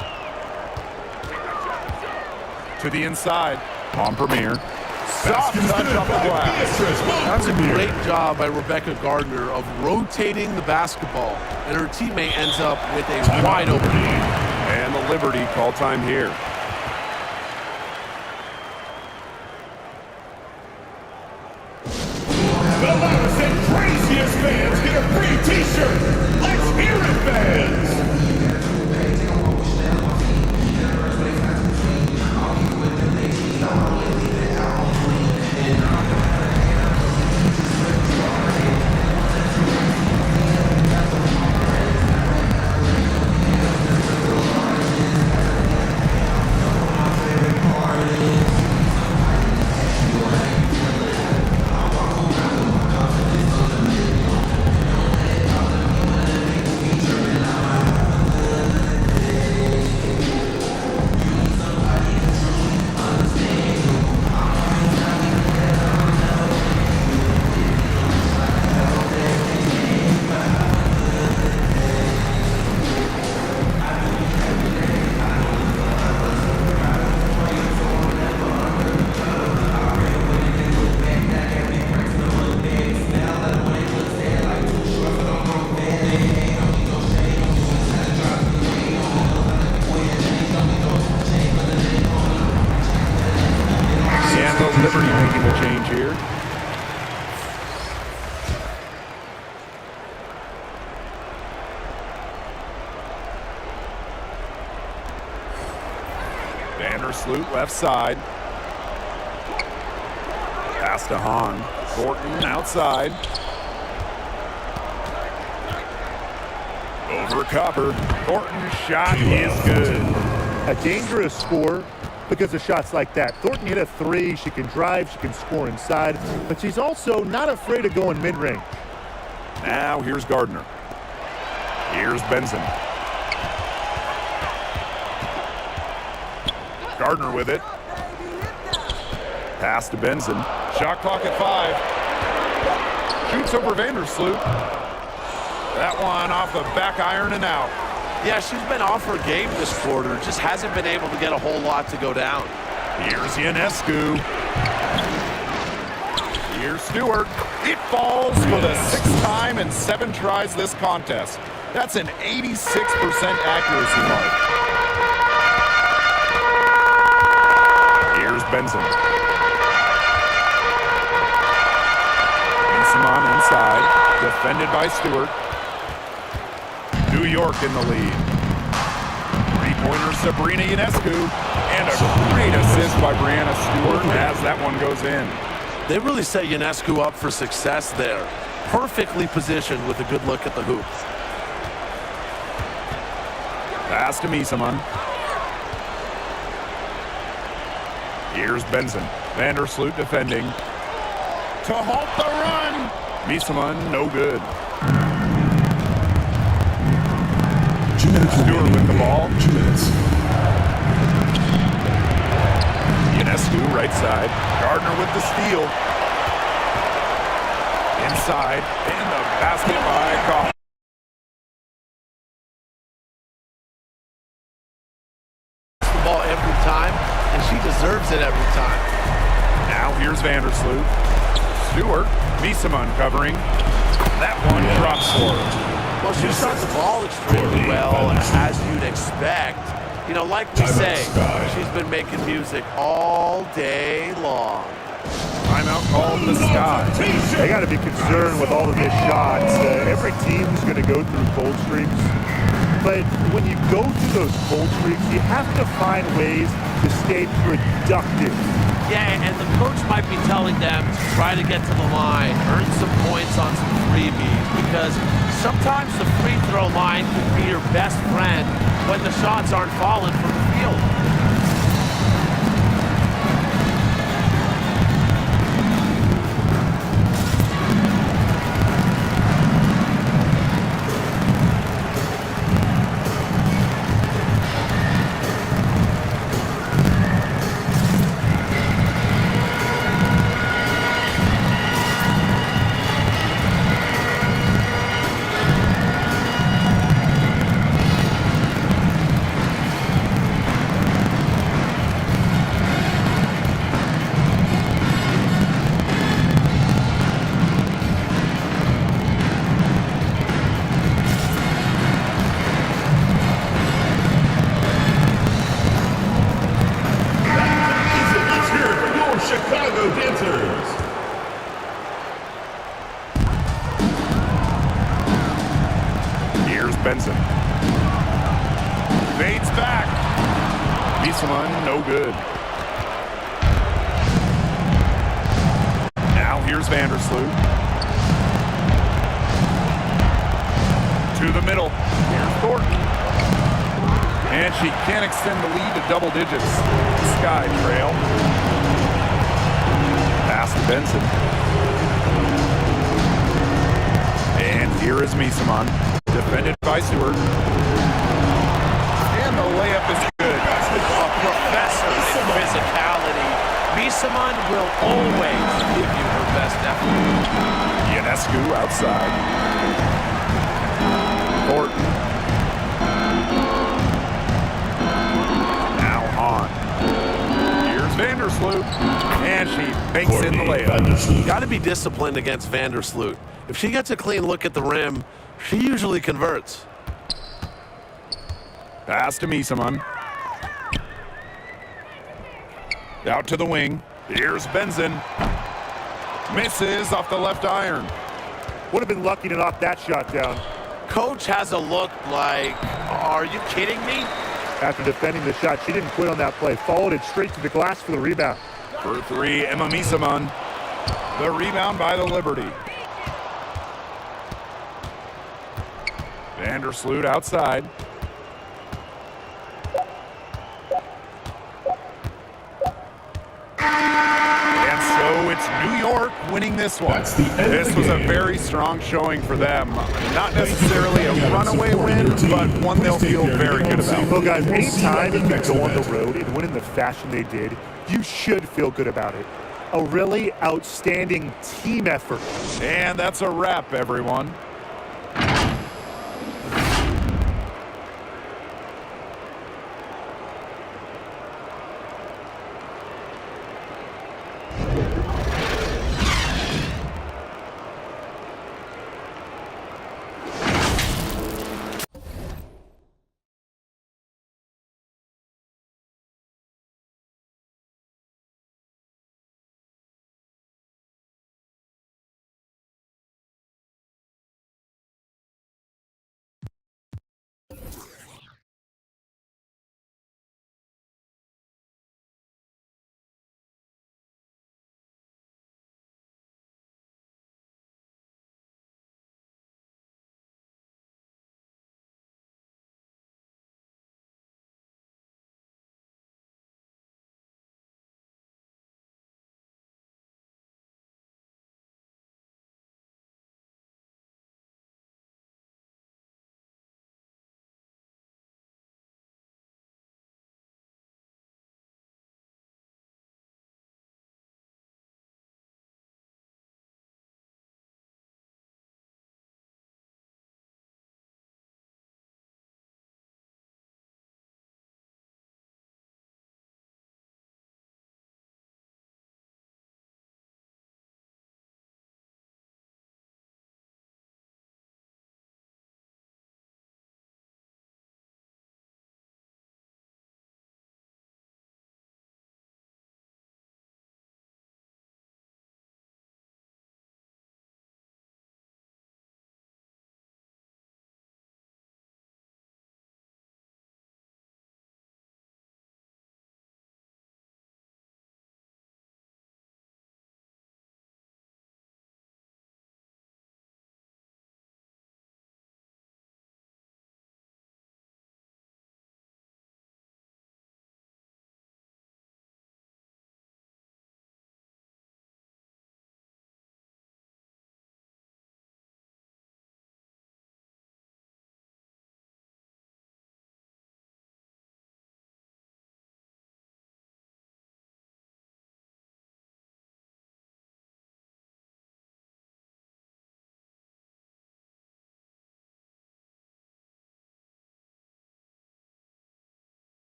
To the inside. On Premier. Soft touch off the glass. That's a great job by Rebecca Gardner of rotating the basketball, and her teammate ends up with a wide open. And the Liberty call time here. The loudest and craziest fans get a free t-shirt. Let's hear it, fans. Liberty making the change here. Vandersloot left side. Pass to Hahn. Thornton outside. Over Copper. Thornton's shot is good. A dangerous score because of shots like that. Thornton hit a three. She can drive. She can score inside. But she's also not afraid of going mid-range. Now here's Gardner. Here's Benson. Gardner with it. Pass to Benson. Shot clock at 5. Shoots over Vandersloot. That one off the back iron and out. Yeah, she's been off her game this quarter. Just hasn't been able to get a whole lot to go down. Here's Ionescu. Here's Stewart. It falls for the 6th time in 7 tries this contest. That's an 86% accuracy mark. Here's Benson. Simon inside. Defended by Stewart. New York in the lead. Three-pointer Sabrina Ionescu. And a great assist by Brianna Stewart as that one goes in. They really set Ionescu up for success there. Perfectly positioned with a good look at the hoop. Pass to Misaman. Here's Benson. Vandersloot defending. To halt the run. Misaman, no good. Stewart with the ball. 2 minutes. Ionescu right side. Gardner with the steal. Inside. And the basket by Coffey. The ball every time, and she deserves it every time. Now here's Vandersloot. Stewart. Misaman covering. That one drops for her. Well, she shot the ball extremely well, as you'd expect. You know, like we say, she's been making music all day long. Timeout called the Sky. They got to be concerned with all of these shots. Every team's going to go through cold streaks. But when you go through those cold streaks, you have to find ways to stay productive. Yeah, and the coach might be telling them to try to get to the line, earn some points on some freebies, because sometimes the free throw line can be your best friend when the shots aren't falling from the field. Benson. Fades back. Bisman, no good. Now here's Vandersloot. To the middle. Here's Thornton. And she can't extend the lead to double digits. Sky trail. Pass to Benson. And here is Misaman. Defended by Stewart. And the layup is good. A professor in physicality. Misaman will always give you her best effort. Ionescu outside. Thornton. Now on. Here's Vandersloot. And she makes in the layup. Got to be disciplined against Vandersloot. If she gets a clean look at the rim, she usually converts. Pass to Misaman. Out to the wing. Here's Benson. Misses off the left iron. Would have been lucky to knock that shot down. Coach has a look like, are you kidding me? After defending the shot, she didn't quit on that play. Followed it straight to the glass for the rebound. For three, Emma Misaman. The rebound by the Liberty. Vandersloot outside. And so it's New York winning this one. This was a very strong showing for them. Not necessarily a runaway win, but one they'll feel very good about. Well, guys, anytime you can go on the road and win in the fashion they did, you should feel good about it. A really outstanding team effort. And that's a wrap, everyone.